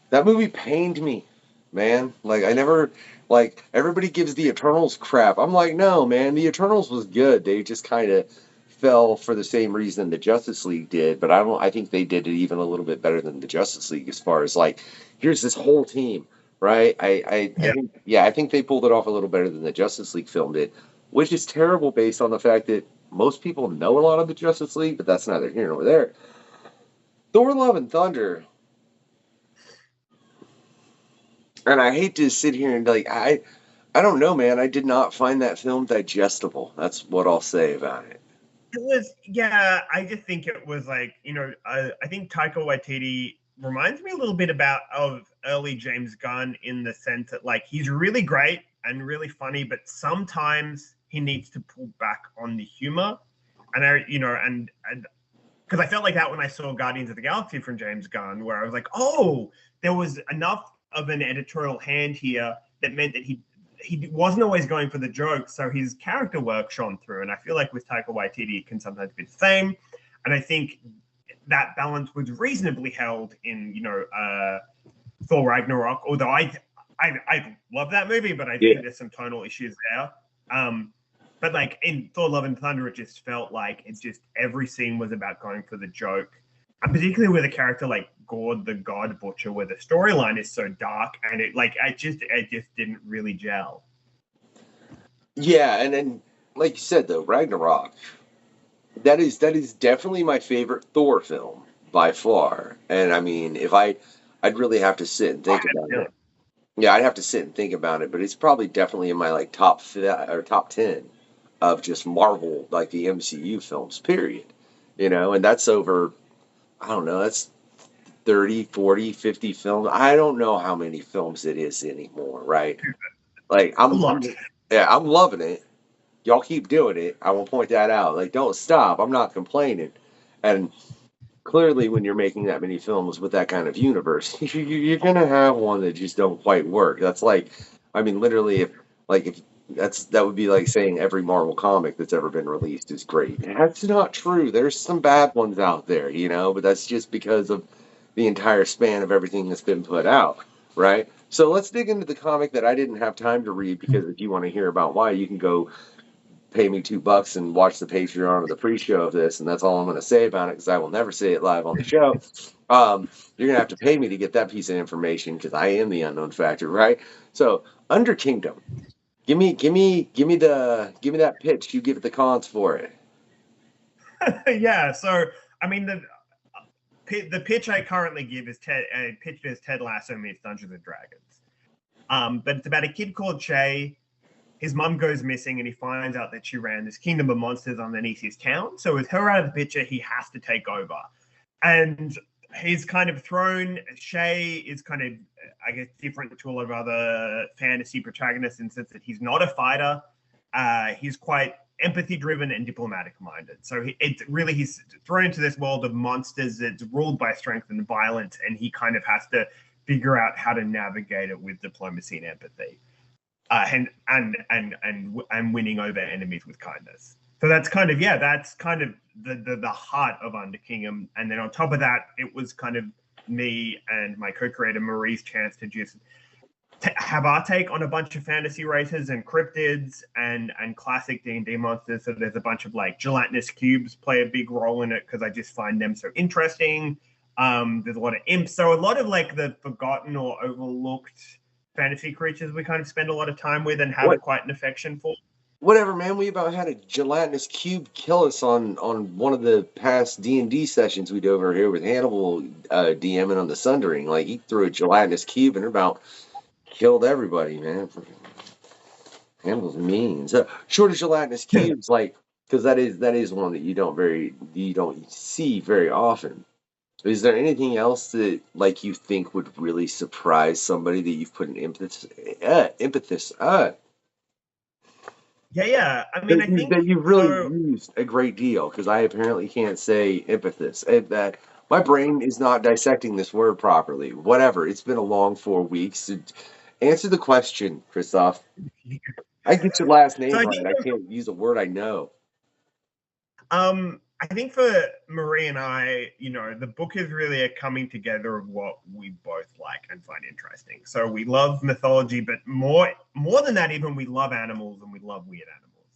that movie pained me, man. Like I never like everybody gives the Eternals crap. I'm like, no, man, the Eternals was good. They just kind of fell for the same reason the Justice League did, but I think they did it even a little bit better than the Justice League as far as like here's this whole team, right? I Yeah. think I think they pulled it off a little better than the Justice League film did, which is terrible based on the fact that most people know a lot of the Justice League, but that's neither here nor there. Thor: Love and Thunder, and I hate to sit here and like I don't know, man. I did not find that film digestible. That's what I'll say about it. It was, yeah. I just think it was like, I think Taika Waititi reminds me a little bit of early James Gunn in the sense that like he's really great and really funny, but sometimes he needs to pull back on the humor. And and because I felt like that when I saw Guardians of the Galaxy from James Gunn, where I was like, oh, there was enough of an editorial hand here that meant that he wasn't always going for the jokes, so his character work shone through. And I feel like with Taika Waititi, it can sometimes be the same. And I think that balance was reasonably held in, Thor Ragnarok. Although I love that movie, but I think there's some tonal issues there. But like in Thor: Love and Thunder, it just felt like every scene was about going for the joke. And particularly with a character like Gord the God Butcher, where the storyline is so dark and it just didn't really gel. Yeah, and then like you said though, Ragnarok. That is definitely my favorite Thor film by far. And I mean, I'd really have to sit and think about it. Yeah, I'd have to sit and think about it, but it's probably definitely in my like top 10 of just Marvel, like the MCU films, period. And that's over, I don't know, that's 30, 40, 50 films. I don't know how many films it is anymore, right? Like A lot. I'm loving it. Y'all keep doing it. I will point that out. Like, don't stop. I'm not complaining. And clearly, when you're making that many films with that kind of universe, you're gonna have one that just don't quite work. That's like, I mean, literally, if that would be like saying every Marvel comic that's ever been released is great. That's not true. There's some bad ones out there, but that's just because of the entire span of everything that's been put out, right? So let's dig into the comic that I didn't have time to read because if you want to hear about why, you can go pay me $2 and watch the Patreon or the pre-show of this, and that's all I'm going to say about it because I will never say it live on the show. You're going to have to pay me to get that piece of information because I am the unknown factor, right? So, Under Kingdom, give me that pitch. You give it the cons for it. Yeah. So, I mean, the pitch I currently give is pitched as Ted Lasso meets Dungeons and Dragons. But it's about a kid called Che. His mum goes missing and he finds out that she ran this kingdom of monsters underneath his town. So with her out of the picture, he has to take over. And he's kind of thrown. Shay is kind of, I guess, different to a lot of other fantasy protagonists in the sense that he's not a fighter. He's quite empathy-driven and diplomatic-minded. So he's thrown into this world of monsters that's ruled by strength and violence, and he kind of has to figure out how to navigate it with diplomacy and empathy. And winning over enemies with kindness. So that's kind of the heart of Under Kingdom. And then on top of that, it was kind of me and my co-creator Marie's chance to just have our take on a bunch of fantasy races and cryptids and classic D&D monsters. So there's a bunch of like gelatinous cubes play a big role in it because I just find them so interesting. There's a lot of imps, so a lot of like the forgotten or overlooked fantasy creatures we kind of spend a lot of time with and have quite an affection for. Whatever, man. We about had a gelatinous cube kill us on one of the past D&D sessions we did over here with Hannibal DMing on the Sundering. Like, he threw a gelatinous cube and it about killed everybody, man. Hannibal's mean. So, short of gelatinous cubes, like, because that is one that you don't see very often. Is there anything else that, like, you think would really surprise somebody that you've put an emphasis? Yeah. I mean, I think That you've really so. used a great deal, because I apparently can't say emphasis. That my brain is not dissecting this word properly. Whatever. It's been a long 4 weeks. Answer the question, Chrisof. I get your last name So I right. think I can't use a word I know. I think for Marie and I, the book is really a coming together of what we both like and find interesting. So we love mythology, but more than that, even we love animals and we love weird animals.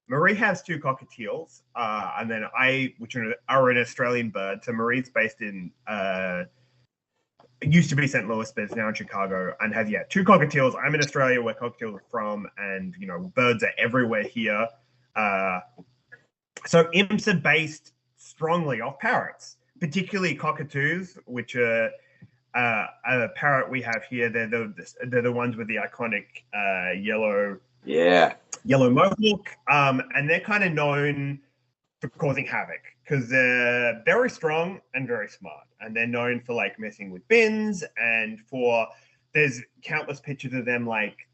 Marie has 2 cockatiels, and then which are an Australian bird. So Marie's based in, it used to be St. Louis, but it's now in Chicago, and has 2 cockatiels. I'm in Australia, where cockatiels are from, and birds are everywhere here. So imps are based strongly off parrots, particularly cockatoos, which are a parrot we have here. They're the ones with the iconic yellow mohawk, and they're kind of known for causing havoc because they're very strong and very smart, and they're known for like messing with bins and there's countless pictures of them like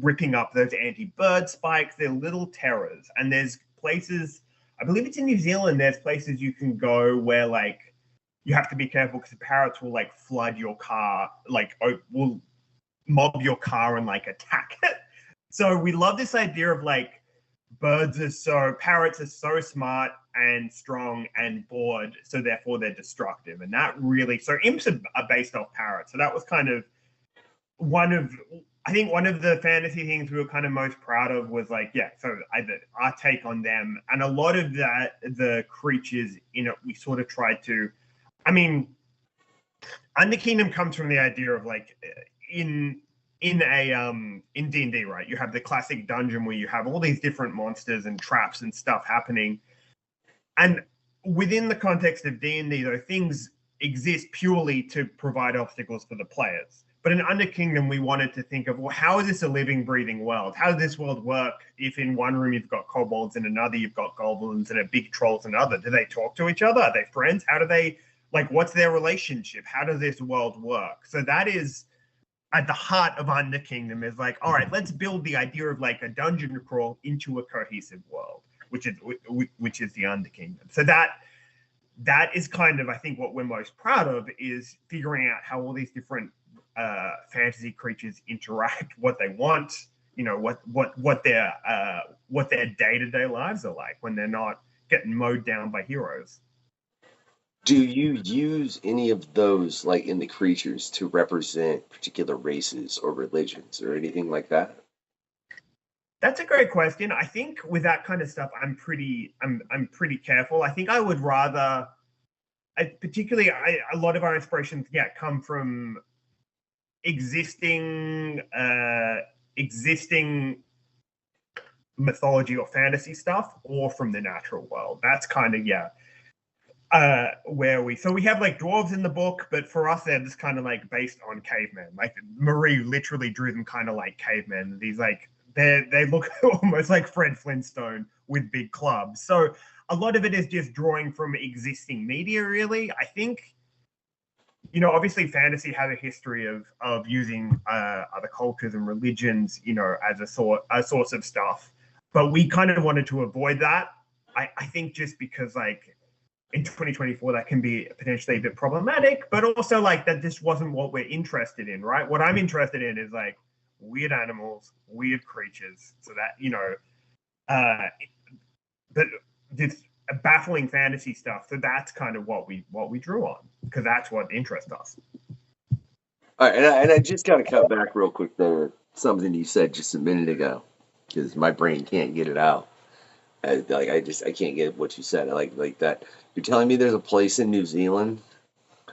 ripping up those anti-bird spikes. They're little terrors, and there's places, I believe it's in New Zealand, there's places you can go where like you have to be careful because the parrots will like flood your car, like will mob your car and like attack it. So we love this idea of like parrots are so smart and strong and bored, so therefore they're destructive. And that really, so imps are based off parrots. So that was kind of one of the fantasy things we were kind of most proud of was like, our take on them. And a lot of the creatures in it, we sort of tried to, I mean, Under Kingdom comes from the idea of like, in D&D, right? You have the classic dungeon where you have all these different monsters and traps and stuff happening. And within the context of D&D, though, things exist purely to provide obstacles for the players. But in Under Kingdom, we wanted to think of, well, how is this a living, breathing world? How does this world work if in one room you've got kobolds, in another you've got goblins, and a big trolls in another? Do they talk to each other? Are they friends? How do they, like, what's their relationship? How does this world work? So that is at the heart of Under Kingdom, is like, all right, let's build the idea of like a dungeon crawl into a cohesive world, which is the Under Kingdom. So that is kind of, I think, what we're most proud of, is figuring out how all these different fantasy creatures interact, what they want, what their day-to-day lives are like when they're not getting mowed down by heroes. Do you use any of those, like, in the creatures to represent particular races or religions or anything like that? That's a great question. I think with that kind of stuff, I'm pretty careful. I think I would rather, particularly, a lot of our inspirations, come from existing mythology or fantasy stuff, or from the natural world. That's kind of where we have like dwarves in the book, but for us they're just kind of like based on cavemen. Like Marie literally drew them kind of like cavemen. These like they look almost like Fred Flintstone with big clubs. So a lot of it is just drawing from existing media, really. I think, obviously fantasy has a history of using other cultures and religions, as a source of stuff. But we kind of wanted to avoid that. I think just because, like, in 2024, that can be potentially a bit problematic, but also, like, that just wasn't what we're interested in, right? What I'm interested in is, like, weird animals, weird creatures, so that, but this baffling fantasy stuff. So that's kind of what we drew on, because that's what interests us. All right, and I just got to cut back real quick there. Something you said just a minute ago, because my brain can't get it out. I can't get what you said. Like that. You're telling me there's a place in New Zealand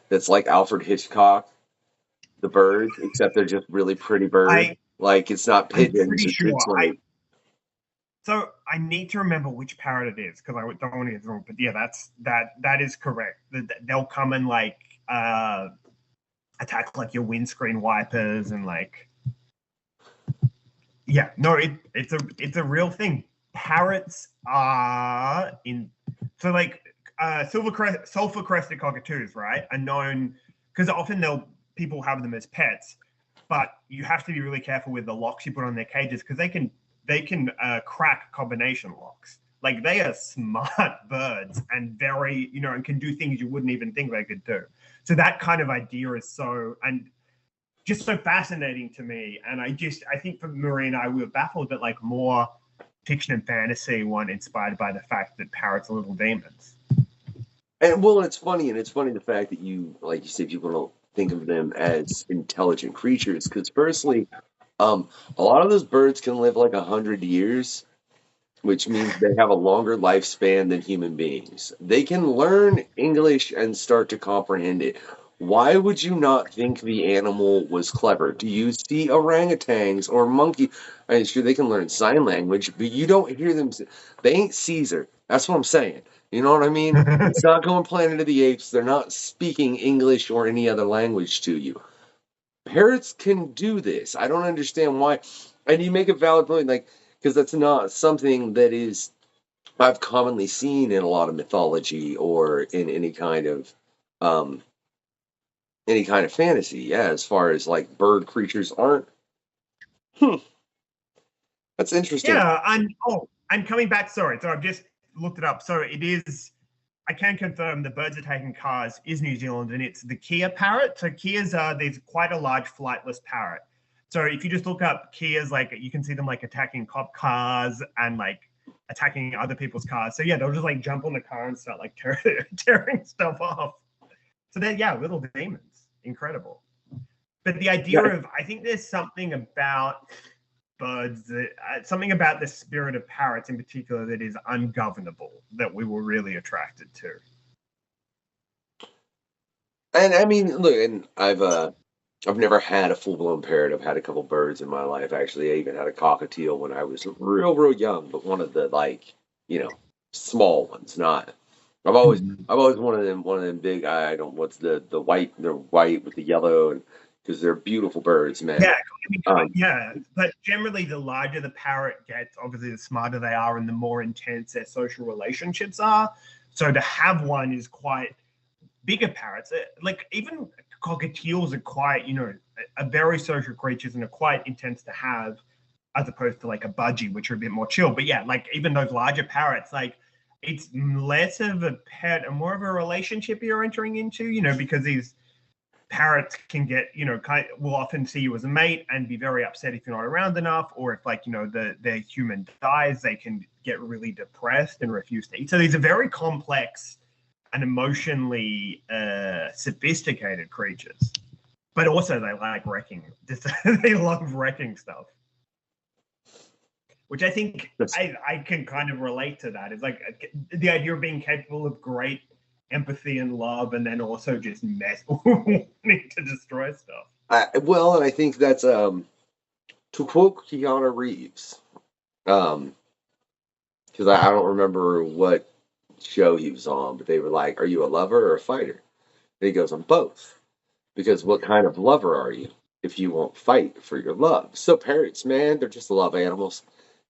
that's like Alfred Hitchcock, the birds, except they're just really pretty birds. Like, it's not pigeons. I'm pretty sure. It's like, So I need to remember which parrot it is because I don't want to get it wrong. But yeah, that is correct. They'll come and like attack like your windscreen wipers and like yeah. No, it's a real thing. Parrots are in so like sulfur crested cockatoos, right? Are known because often people have them as pets, but you have to be really careful with the locks you put on their cages because they can crack combination locks. Like they are smart birds and very, and can do things you wouldn't even think they could do. So that kind of idea is just so fascinating to me. And I think for Marie and I, we were baffled that like more fiction and fantasy weren't inspired by the fact that parrots are little demons. And well, it's funny the fact that you, like you said, people don't think of them as intelligent creatures. Because firstly, a lot of those birds can live like 100 years, which means they have a longer lifespan than human beings. They can learn English and start to comprehend it. Why would you not think the animal was clever? Do you see orangutans or monkey? I'm sure they can learn sign language, but you don't hear them. They ain't Caesar. That's what I'm saying. You know what I mean? It's not going Planet of the Apes. They're not speaking English or any other language to you. Parrots can do this. I don't understand why. And you make a valid point, like, because that's not something that is I've commonly seen in a lot of mythology or in any kind of fantasy. Yeah, as far as like bird creatures aren't. That's interesting. Yeah, I'm coming back. Sorry, so I've just looked it up. So it is. I can confirm the birds attacking cars is New Zealand, and it's the Kia parrot. So Kias there's quite a large flightless parrot. So if you just look up Kias, like you can see them like attacking cop cars and like attacking other people's cars. So yeah, they'll just like jump on the car and start like tearing stuff off. So they're little demons, incredible. But the idea of I think there's something about birds, something about the spirit of parrots in particular that is ungovernable that we were really attracted to. And I mean, look, and I've never had a full-blown parrot. I've had a couple birds in my life. Actually, I even had a cockatiel when I was real young, but one of the small ones. Not. I've always one of them big. I don't. What's the white? They're white with the yellow, and because they're beautiful birds, man. Yeah, but generally, the larger the parrot gets, obviously, the smarter they are, and the more intense their social relationships are. So to have one is quite bigger parrots. Like even cockatiels are quite, are very social creatures and are quite intense to have, as opposed to like a budgie, which are a bit more chill. But yeah, like even those larger parrots, like it's less of a pet and more of a relationship you're entering into, because these parrots can get, will often see you as a mate and be very upset if you're not around enough, or if like, their human dies, they can get really depressed and refuse to eat. So these are very complex and emotionally sophisticated creatures, but also they like wrecking. They love wrecking stuff, which I think I can kind of relate to that. It's like the idea of being capable of great empathy and love, and then also just wanting to destroy stuff. Well, and I think that's to quote Keanu Reeves, because I don't remember what show he was on, but they were like, "Are you a lover or a fighter?" And he goes, "I'm both." Because what kind of lover are you if you won't fight for your love? So parrots, man, they're just love animals.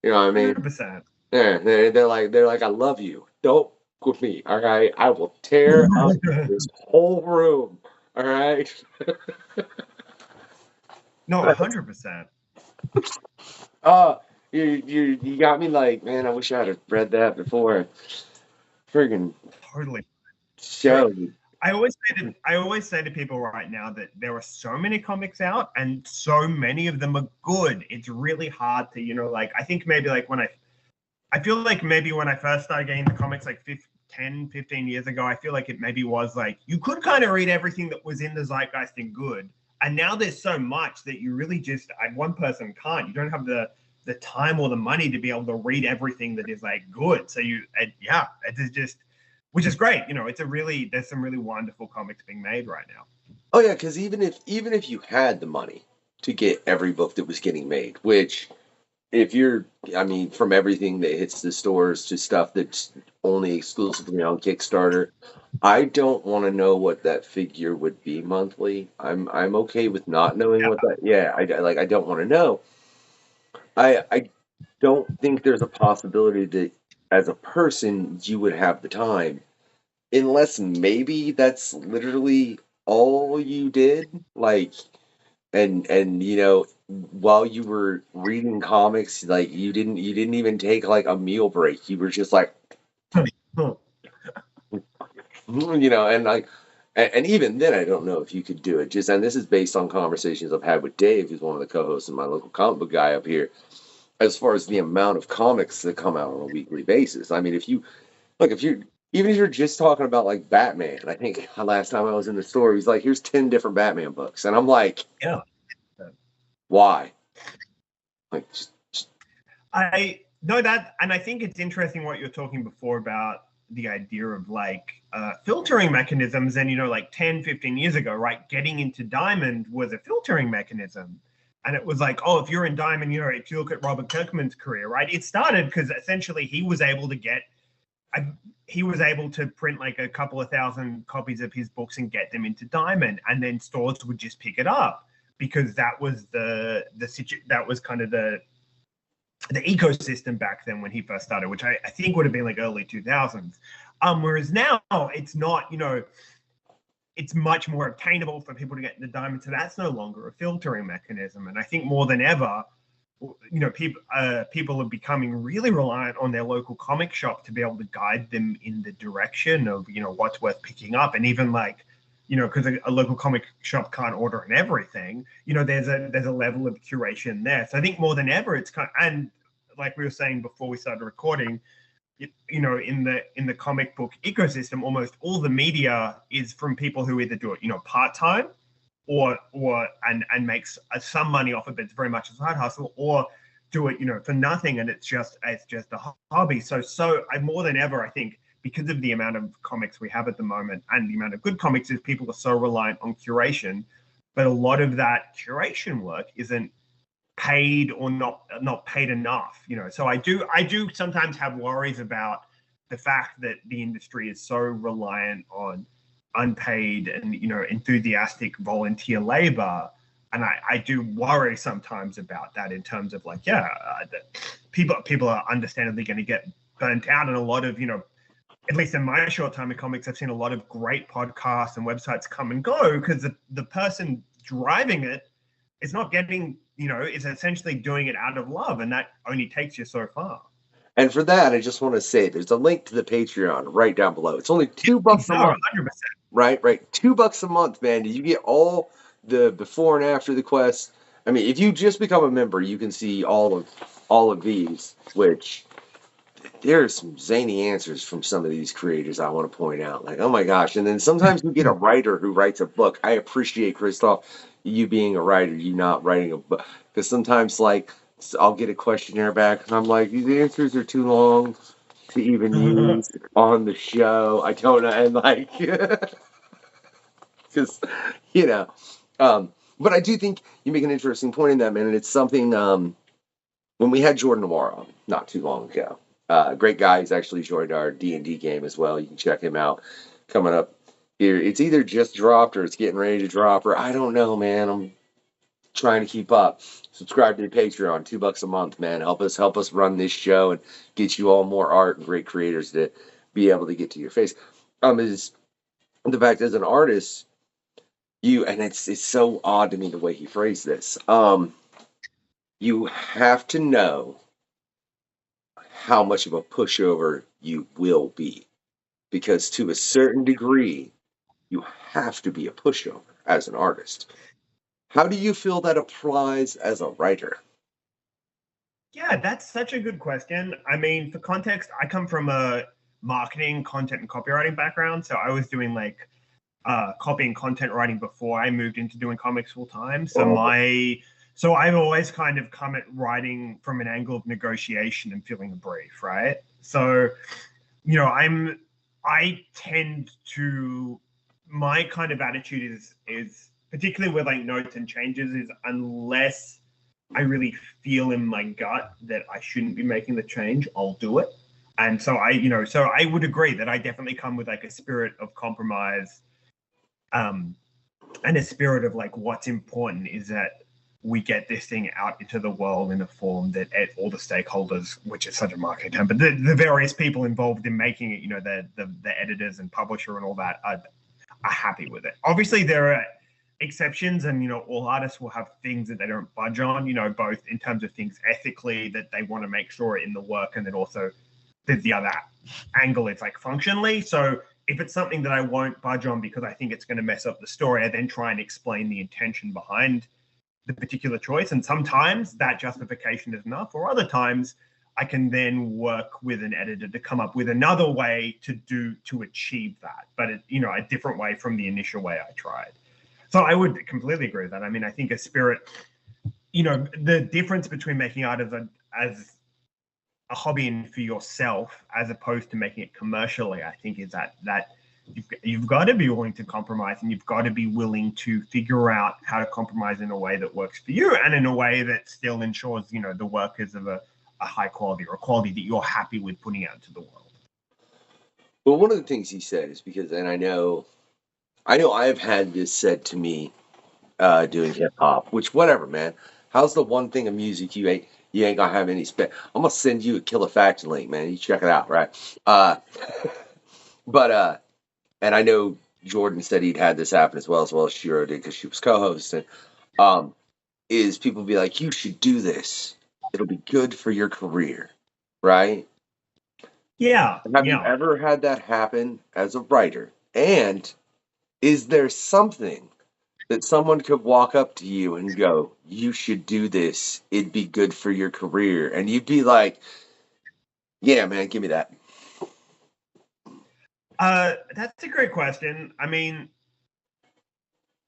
You know what I mean? 100%. Yeah, they're like, I love you. Don't with me, all right? I will tear up this whole room, all right? No, 100%. You got me like, man, I wish I had read that before. Friggin' Totally. show. I always say to people right now that there are so many comics out and so many of them are good. It's really hard to, I think maybe like I feel like maybe when I first started getting the comics like 10, 15 years ago, I feel like it maybe was like you could kind of read everything that was in the zeitgeist and good. And now there's so much that you really just, one person can't. You don't have the time or the money to be able to read everything that is like good. So it is just, which is great. There's some really wonderful comics being made right now. Oh yeah, because even if you had the money to get every book that was getting made, which if you're, I mean, from everything that hits the stores to stuff that's only exclusively on Kickstarter, I don't want to know what that figure would be monthly. I'm okay with not knowing what that. Yeah, I don't want to know. I don't think there's a possibility that as a person you would have the time, unless maybe that's literally all you did. Like, and while you were reading comics, like you didn't even take like a meal break. You were just like, and like, and even then, I don't know if you could do it. Just, and this is based on conversations I've had with Dave, who's one of the co-hosts and my local comic book guy up here. As far as the amount of comics that come out on a weekly basis, I mean, if you look, if you even if you're just talking about like Batman, I think last time I was in the store, he's like, "Here's 10 different Batman books," and I'm like, Yeah. "Why?" Like, I know that, and I think it's interesting what you're talking before about the idea of like filtering mechanisms. And, like 10, 15 years ago, right, getting into Diamond was a filtering mechanism. And it was like, oh, if you're in Diamond, if you look at Robert Kirkman's career, right, it started because essentially he was able to print like a couple of thousand copies of his books and get them into Diamond, and then stores would just pick it up because that was that was kind of the ecosystem back then when he first started, which I think would have been like early 2000s. Whereas now it's not, it's much more obtainable for people to get into Diamond. So that's no longer a filtering mechanism. And I think more than ever, people are becoming really reliant on their local comic shop to be able to guide them in the direction of, what's worth picking up. And even like, because a local comic shop can't order on everything, there's a level of curation there. So I think more than ever, it's and like we were saying before we started recording, in the comic book ecosystem, almost all the media is from people who either do it, part-time or makes some money off it, but it's very much a side hustle, or do it, for nothing, and it's just a hobby. So I more than ever, I think, because of the amount of comics we have at the moment and the amount of good comics, is people are so reliant on curation, but a lot of that curation work isn't paid or not paid enough, So I do sometimes have worries about the fact that the industry is so reliant on unpaid and enthusiastic volunteer labor, and I do worry sometimes about that in terms of like, people are understandably going to get burnt out, and a lot of at least in my short time in comics, I've seen a lot of great podcasts and websites come and go because the person driving it is not getting, is essentially doing it out of love, and that only takes you so far. and for that, I just want to say there's a link to the Patreon right down below. It's only $2 a month. 100%. Right. $2 a month, man. You get all the before and after the quest. I mean, if you just become a member, you can see all of these, which there are some zany answers from some of these creators I want to point out. Like, oh my gosh. And then sometimes you get a writer who writes a book. I appreciate, Chrisof, you being a writer, you not writing a book. Because sometimes, like, I'll get a questionnaire back, and I'm like, these answers are too long to even use on the show. I don't know. And, like, because, but I do think you make an interesting point in that, man. And it's something, when we had Jordan Noir on not too long ago, great guy. He's actually joined our D&D game as well. You can check him out coming up here. It's either just dropped or it's getting ready to drop, or I don't know, man. I'm trying to keep up. Subscribe to the Patreon, $2 a month, man. Help us run this show and get you all more art and great creators to be able to get to your face. Is the fact as an artist, and it's so odd to me the way he phrased this. You have to know how much of a pushover you will be, because to a certain degree, you have to be a pushover as an artist. How do you feel that applies as a writer? Yeah, that's such a good question. I mean, for context, I come from a marketing, content, and copywriting background. So I was doing like copy and content writing before I moved into doing comics full time. So I've always kind of come at writing from an angle of negotiation and filling a brief, right? So, I tend to, my kind of attitude is particularly with like notes and changes, is unless I really feel in my gut that I shouldn't be making the change, I'll do it. And so I would agree that I definitely come with like a spirit of compromise, and a spirit of like what's important is that we get this thing out into the world in a form that all the stakeholders, which is such a marketing term, but the various people involved in making it, the editors and publisher and all that are happy with it. Obviously, there are exceptions, and all artists will have things that they don't budge on, both in terms of things ethically that they want to make sure are in the work, and then also the other angle, it's like functionally. So if it's something that I won't budge on because I think it's going to mess up the story, I then try and explain the intention behind the particular choice. And sometimes that justification is enough, or other times I can then work with an editor to come up with another way to achieve that, but a different way from the initial way I tried. So I would completely agree with that. I mean, I think a spirit, the difference between making art as a hobby and for yourself as opposed to making it commercially, I think is that you've got to be willing to compromise, and you've got to be willing to figure out how to compromise in a way that works for you, and in a way that still ensures the work is of a high quality, or a quality that you're happy with putting out into the world. Well, one of the things he said is because, and I know I've had this said to me doing hip hop, which whatever, man. How's the one thing of music you ain't gonna have any spare? I'm gonna send you a Killa Factor link, man. You check it out, right? But and I know Jordan said he'd had this happen as well as Shiro did because she was co-host. And is people be like, you should do this. It'll be good for your career, right? Yeah. Have you ever had that happen as a writer? And is there something that someone could walk up to you and go, you should do this, it'd be good for your career, and you'd be like, yeah, man, give me that? That's a great question. I mean,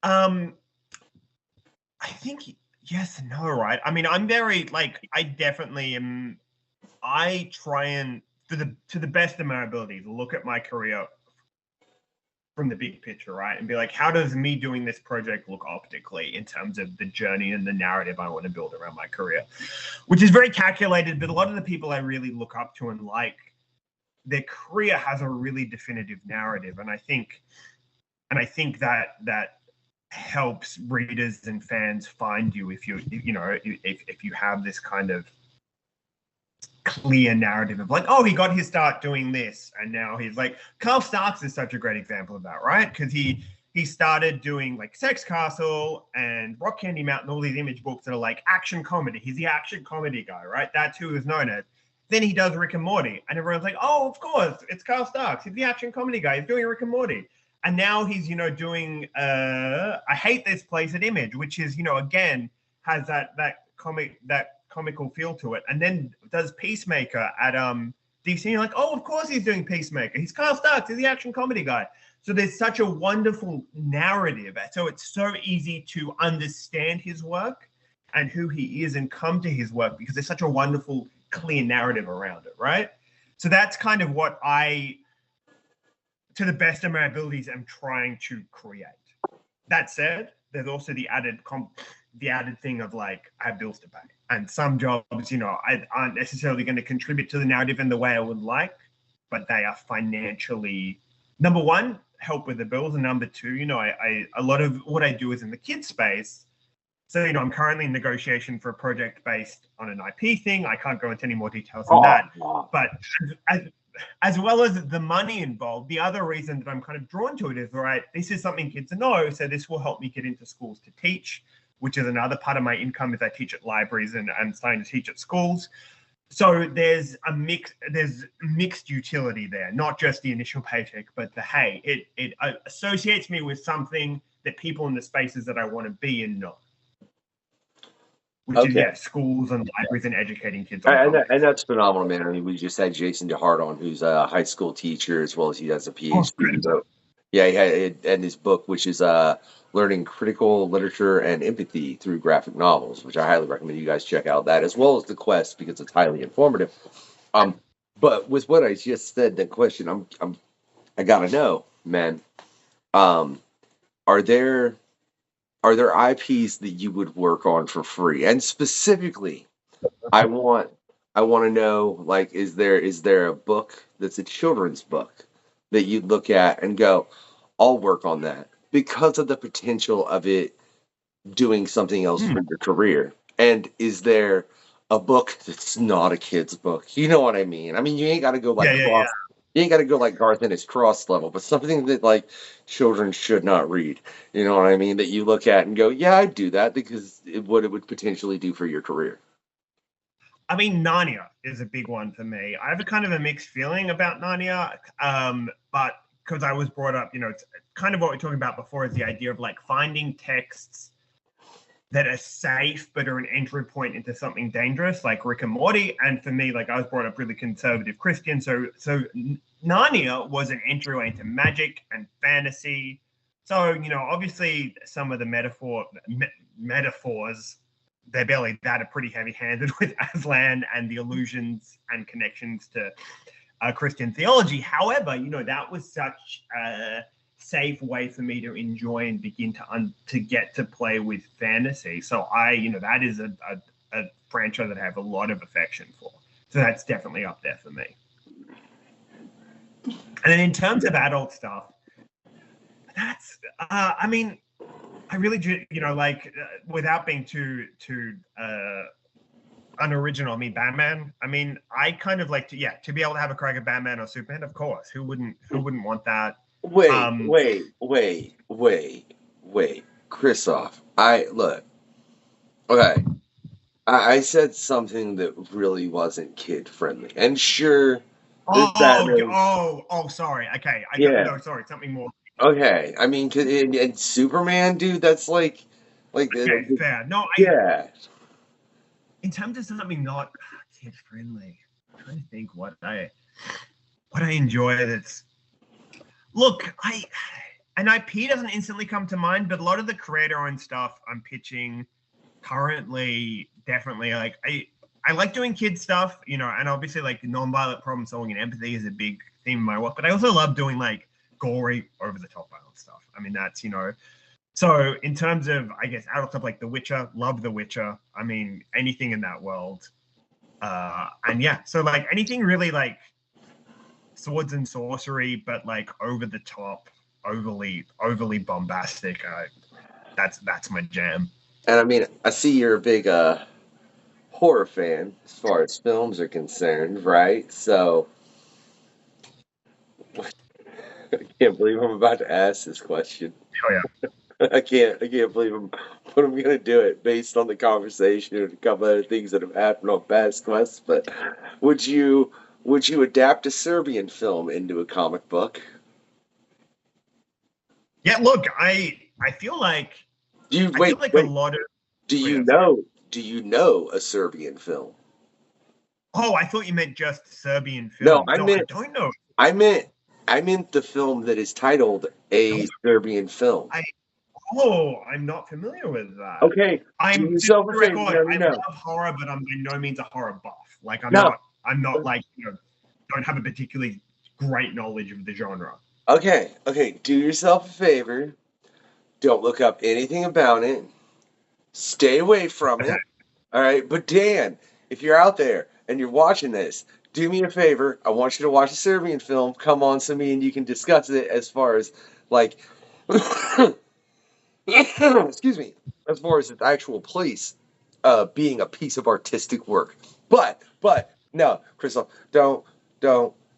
I think yes and no, right? I mean, I'm very I definitely am. I try and to the best of my abilities look at my career from the big picture, right? And be like, how does me doing this project look optically in terms of the journey and the narrative I want to build around my career, which is very calculated. But a lot of the people I really look up to and like, their career has a really definitive narrative. And I think that helps readers and fans find you if you have this kind of clear narrative of like, oh, he got his start doing this, and now he's like, Carl Starks is such a great example of that, right? Because he started doing like Sex Castle and Rock Candy Mountain, all these image books that are like action comedy. He's the action comedy guy, right? That's who he's known as. Then he does Rick and Morty, and everyone's like, oh, of course, it's Carl Starks. He's the action comedy guy. He's doing Rick and Morty. And now he's, doing I Hate This Place at Image, which is, again, has that comical feel to it. And then does Peacemaker at DC. And you're like, oh, of course he's doing Peacemaker. He's Carl Starks. He's the action comedy guy. So there's such a wonderful narrative. So it's so easy to understand his work and who he is and come to his work because there's such a wonderful, clear narrative around it, right? So that's kind of what I, to the best of my abilities, am trying to create. That said, there's also the added thing of like, I have bills to pay. And some jobs, aren't necessarily going to contribute to the narrative in the way I would like, but they are financially, number one, help with the bills. And number two, a lot of what I do is in the kids space. So, I'm currently in negotiation for a project based on an IP thing. I can't go into any more details than that. But as well as the money involved, the other reason that I'm kind of drawn to it is, right, this is something kids know. So this will help me get into schools to teach, which is another part of my income is I teach at libraries and I'm starting to teach at schools. So there's mixed utility there, not just the initial paycheck, but it associates me with something that people in the spaces that I want to be in know. Which is schools and libraries and educating kids. And that's phenomenal, man. I mean, we just had Jason DeHart on, who's a high school teacher as well as he has a PhD. So, yeah, he had in his book, which is Learning Critical Literature and Empathy Through Graphic Novels, which I highly recommend you guys check out that, as well as The Quest, because it's highly informative. But with what I just said, the question I gotta know, man, are there are there IPs that you would work on for free? And specifically, I want to know, like, is there a book that's a children's book that you'd look at and go, I'll work on that because of the potential of it doing something else for your career? And is there a book that's not a kid's book? You know what I mean? I mean, you ain't got to go like you ain't got to go like Garth and his Cross level, but something that like children should not read. You know what I mean? That you look at and go, yeah, I'd do that because what it would potentially do for your career. I mean, Narnia is a big one for me. I have a kind of a mixed feeling about Narnia, but because I was brought up, it's kind of what we were talking about before, is the idea of like finding texts that are safe but are an entry point into something dangerous, like Rick and Morty. And for me, like I was brought up really conservative Christian, so Narnia was an entryway into magic and fantasy. So obviously some of the metaphors, they're barely that, are pretty heavy-handed with Aslan and the allusions and connections to Christian theology. However, that was such a safe way for me to enjoy and begin to get to play with fantasy. So that is a franchise that I have a lot of affection for. So that's definitely up there for me. And then in terms of adult stuff, that's I mean, I really do, without being too unoriginal. I mean, Batman. I mean, I kind of like to be able to have a crack at Batman or Superman. Of course, who wouldn't want that? Wait, Chrisof. Okay. I said something that really wasn't kid friendly, and sure. Sorry. Okay, sorry. Something more. Okay, I mean, and Superman, dude, that's like, okay, fair. No, yeah. In terms of something not kid friendly, I'm trying to think what I enjoy. That's an IP doesn't instantly come to mind, but a lot of the creator-owned stuff I'm pitching currently, definitely, like I like doing kid stuff, and obviously like nonviolent problem solving and empathy is a big theme of my work, but I also love doing like gory, over-the-top violent stuff. I mean, that's, so in terms of, I guess, adult stuff like The Witcher, love The Witcher. I mean, anything in that world. And yeah, so like anything really like swords and sorcery, but like over the top, overly bombastic. That's my jam. And I mean, I see you're a big horror fan as far as films are concerned, right? So I can't believe I'm about to ask this question. Oh yeah. I can't believe I'm gonna do it based on the conversation and a couple other things that have happened on past quests. But would you adapt a Serbian film into a comic book? Yeah, look, I feel like a lot of. Do you know a Serbian film? Oh, I thought you meant just Serbian film. No, I don't know. I meant the film that is titled a Serbian film. I'm not familiar with that. Okay, I'm love horror, but I'm by no means a horror buff. Like I'm not like don't have a particularly great knowledge of the genre. Okay. Do yourself a favor. Don't look up anything about it. Stay away from it. All right. But Dan, if you're out there and you're watching this, do me a favor. I want you to watch a Serbian film. Come on, so me and you can discuss it as far as like excuse me, as far as its actual place being a piece of artistic work. But no, Chrisof, don't,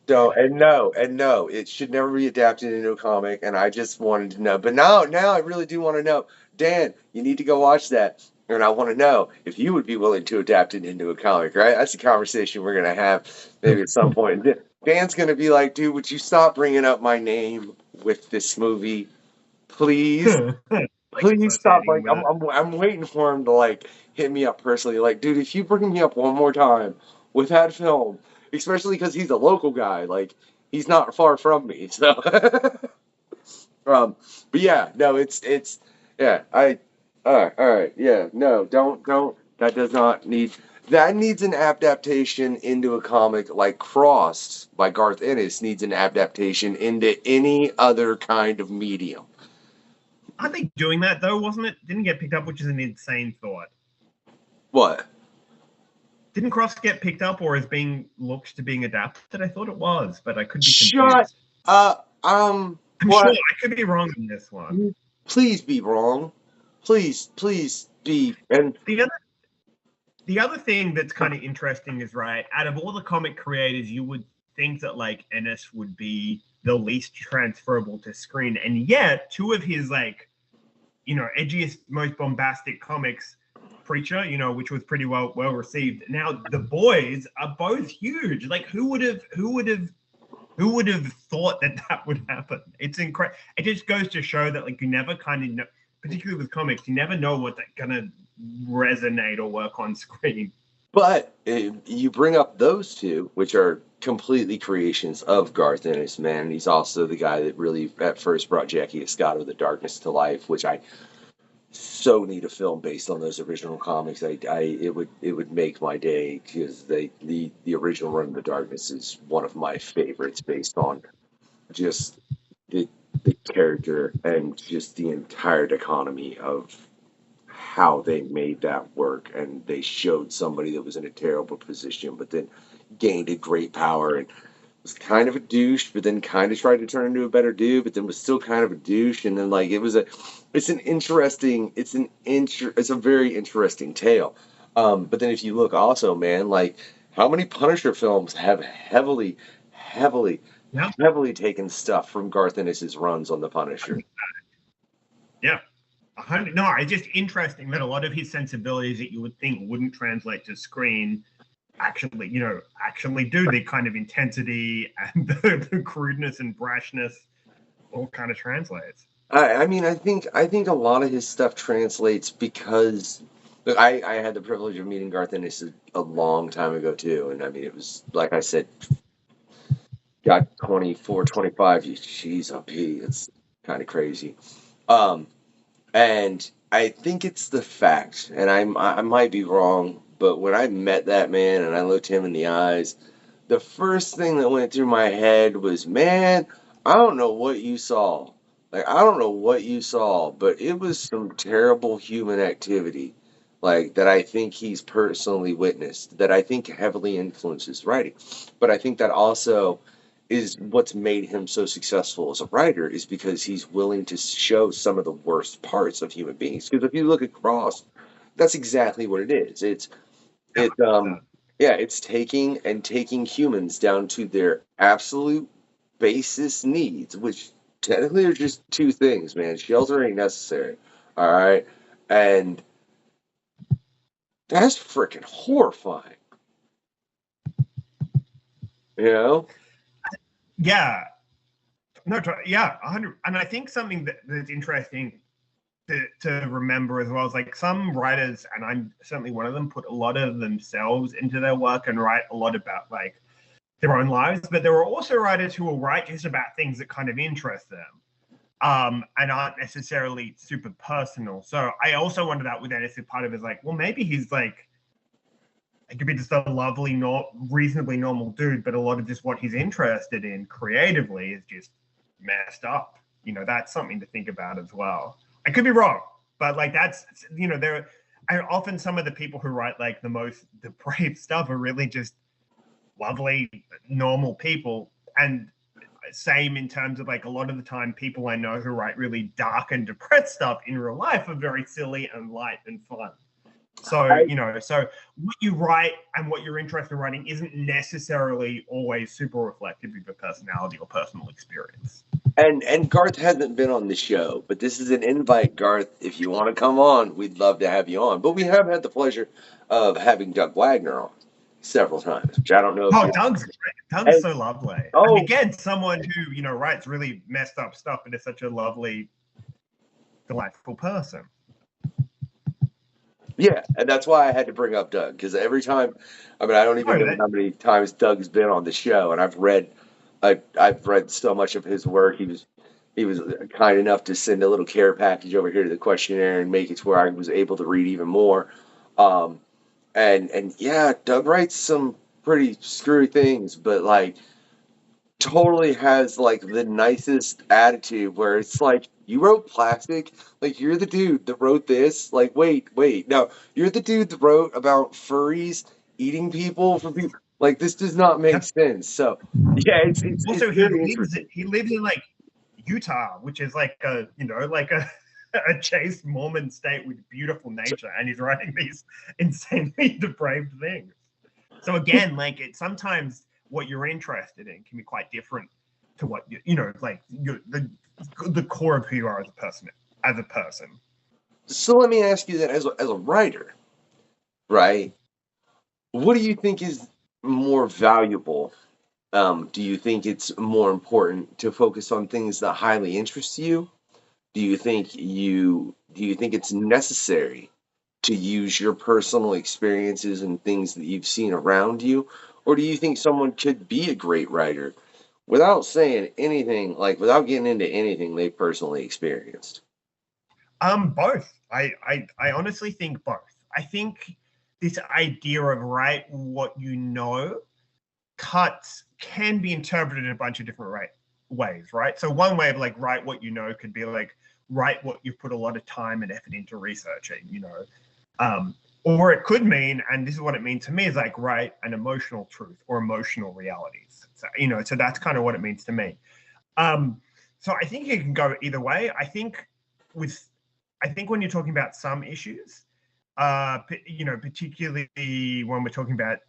and no, it should never be adapted into a comic. And I just wanted to know, but now I really do want to know, Dan, you need to go watch that, and I want to know if you would be willing to adapt it into a comic. Right? That's a conversation we're gonna have maybe at some point. Dan's gonna be like, dude, would you stop bringing up my name with this movie, please? Please stop. Like, I'm waiting for him to like hit me up personally. Like, dude, if you bring me up one more time with that film, especially because he's a local guy, like he's not far from me. So, but yeah, no, it's yeah. All right, yeah, no, don't. That needs an adaptation into a comic like Caust by Garth Ennis needs an adaptation into any other kind of medium. Aren't they doing that though? Wasn't it? Didn't get picked up, which is an insane thought. What? Didn't Cross get picked up or is being looked to being adapted? I thought it was, but I could be Shut confused. I'm sure I could be wrong on this one. Please be wrong. Please be. And The other thing that's kind of interesting is, right, out of all the comic creators, you would think that like Ennis would be the least transferable to screen, and yet two of his like, edgiest, most bombastic comics, Preacher, which was pretty well received. Now the boys are both huge. Like who would have thought that would happen? It's incredible. It just goes to show that like you never kind of know, particularly with comics, you never know what they're gonna resonate or work on screen. But you bring up those two, which are completely creations of Garth Ennis, man. He's also the guy that really at first brought Jackie Escato The Darkness to life, which I so need a film based on those original comics. It would make my day, because the original Run of the Darkness is one of my favorites based on just the character and just the entire economy of how they made that work. And they showed somebody that was in a terrible position but then gained a great power and was kind of a douche, but then kind of tried to turn into a better dude, but then was still kind of a douche. And then like it's a very interesting tale. But then if you look also, man, like how many Punisher films have heavily taken stuff from Garth Ennis's runs on the Punisher? Yeah. 100. No, it's just interesting that a lot of his sensibilities that you would think wouldn't translate to screen actually do. The kind of intensity and the crudeness and brashness all kind of translates. I mean, I think a lot of his stuff translates because look, I had the privilege of meeting Garth Ennis a long time ago too, and I mean it was like I said, got 24, 25. Jeez, up it's kind of crazy. And I think it's the fact, and I might be wrong, but when I met that man and I looked him in the eyes, the first thing that went through my head was, man, I don't know what you saw. Like, I don't know what you saw, but it was some terrible human activity, like, that I think he's personally witnessed, that I think heavily influences writing. But I think that also is what's made him so successful as a writer, is because he's willing to show some of the worst parts of human beings. Because if you look at Caust, that's exactly what it is. It's taking humans down to their absolute basest needs, which technically are just two things, man. Shelter ain't necessary. All right. And that's freaking horrifying. You know? Yeah. No, yeah, 100. And I think something that's interesting to remember as well is like some writers, and I'm certainly one of them, put a lot of themselves into their work and write a lot about like their own lives. But there are also writers who will write just about things that kind of interest them, and aren't necessarily super personal. So I also wonder that with Ennis, if part of it is like, well, maybe he's like, it could be just a lovely, not reasonably normal dude, but a lot of just what he's interested in creatively is just messed up. That's something to think about as well. I could be wrong, but like that's, there are often some of the people who write like the most depraved stuff are really just lovely, normal people. And same in terms of like a lot of the time people I know who write really dark and depressed stuff in real life are very silly and light and fun. So, so what you write and what you're interested in writing isn't necessarily always super reflective of your personality or personal experience. And Garth hasn't been on the show, but this is an invite, Garth. If you want to come on, we'd love to have you on. But we have had the pleasure of having Doug Wagner on several times, which I don't know. Doug's great. Doug's so lovely. And again, someone who, writes really messed up stuff, but is such a lovely, delightful person. Yeah, and that's why I had to bring up Doug, because every time, I don't even know how many times Doug's been on the show, and I've read so much of his work. He was kind enough to send a little care package over here to the questionnaire and make it to where I was able to read even more. And yeah, Doug writes some pretty screwy things, but like totally has like the nicest attitude where it's like You wrote plastic? Like, you're the dude that wrote this? Like, wait. No, you're the dude that wrote about furries eating people for people. Like, this does not make Yep. sense. So, yeah, it's Also, very interesting. he lives in like Utah, which is like a a chaste Mormon state with beautiful nature, and he's writing these insanely depraved things. So again, like sometimes what you're interested in can be quite different to what the core of who you are as a person. So let me ask you that as a writer, right? What do you think is more valuable? Do you think it's more important to focus on things that highly interest you? Do you think it's necessary to use your personal experiences and things that you've seen around you? Or do you think someone could be a great writer without saying anything, like without getting into anything they've personally experienced? Both. I honestly think both. I think this idea of write what you know can be interpreted in a bunch of different ways, right? So one way of like write what you know could be like write what you've put a lot of time and effort into researching, or it could mean, and this is what it means to me, is like write an emotional truth or emotional realities. So so that's kind of what it means to me. So I think it can go either way. I think when you're talking about some issues, particularly when we're talking about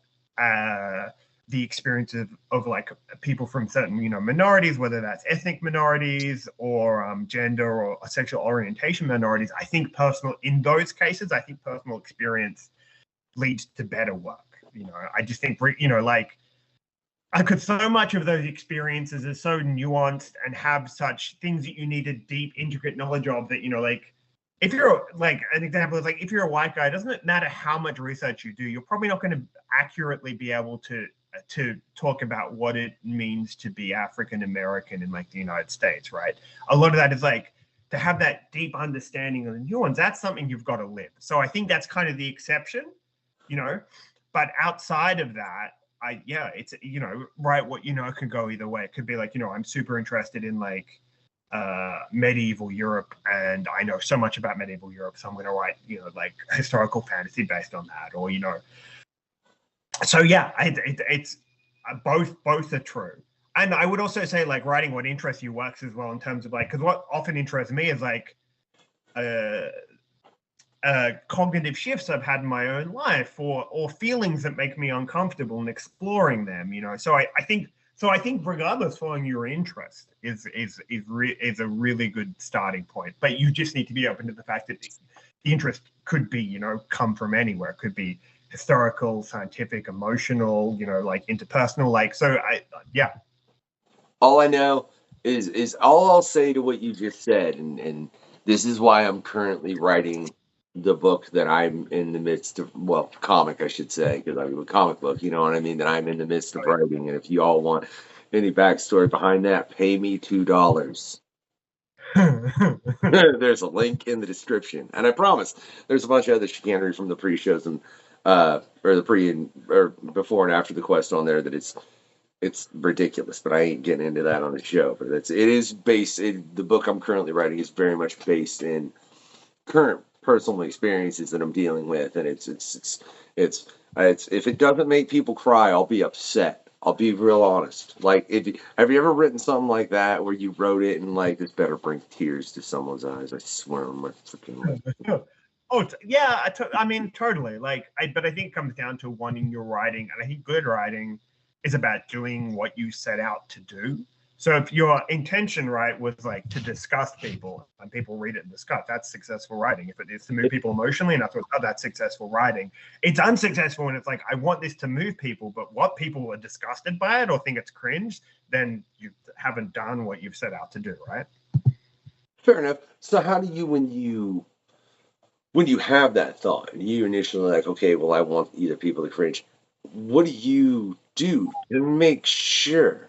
the experience of like people from certain minorities, whether that's ethnic minorities or gender or sexual orientation minorities, I think personal experience leads to better work. I just think because so much of those experiences are so nuanced and have such things that you need a deep, intricate knowledge of that if you're like an example is like if you're a white guy, it doesn't matter how much research you do, you're probably not going to accurately be able to talk about what it means to be African American in like the United States, right? A lot of that is like to have that deep understanding of the nuance. That's something you've got to live. So I think that's kind of the exception, But outside of that, it's write what you know can go either way. It could be like I'm super interested in like medieval Europe, and I know so much about medieval Europe, so I'm going to write like historical fantasy based on that, or so yeah, it's both are true. And I would also say like writing what interests you works as well in terms of like, because what often interests me is like cognitive shifts I've had in my own life, or feelings that make me uncomfortable, and exploring them. So I think regardless, following your interest is a really good starting point. But you just need to be open to the fact that the interest could be come from anywhere. It could be historical, scientific, emotional, like interpersonal, like, so yeah. All I know is all I'll say to what you just said, and this is why I'm currently writing the book that I'm in the midst of, well, comic, I should say, because I'm a comic book, you know what I mean, that I'm in the midst of writing. And if you all want any backstory behind that, pay me $2. There's a link in the description, and I promise there's a bunch of other chicanery from the pre-shows and or the pre or before and after the quest on there that it's ridiculous, but I ain't getting into that on the show. But it is based. The book I'm currently writing is very much based in current personal experiences that I'm dealing with, and it's if it doesn't make people cry, I'll be upset. I'll be real honest. Like, have you ever written something like that where you wrote it and like this better bring tears to someone's eyes? I swear on my freaking life. Yeah, I mean, totally. Like, but I think it comes down to wanting your writing, and I think good writing is about doing what you set out to do. So if your intention, right, was like to disgust people and people read it and disgust, that's successful writing. If it is to move people emotionally, and that's successful writing. It's unsuccessful when it's like, I want this to move people, but what people are disgusted by it or think it's cringe, then you haven't done what you've set out to do, right? Fair enough. So how do you, when you have that thought, and you initially like, okay, well, I want either people to cringe, what do you do to make sure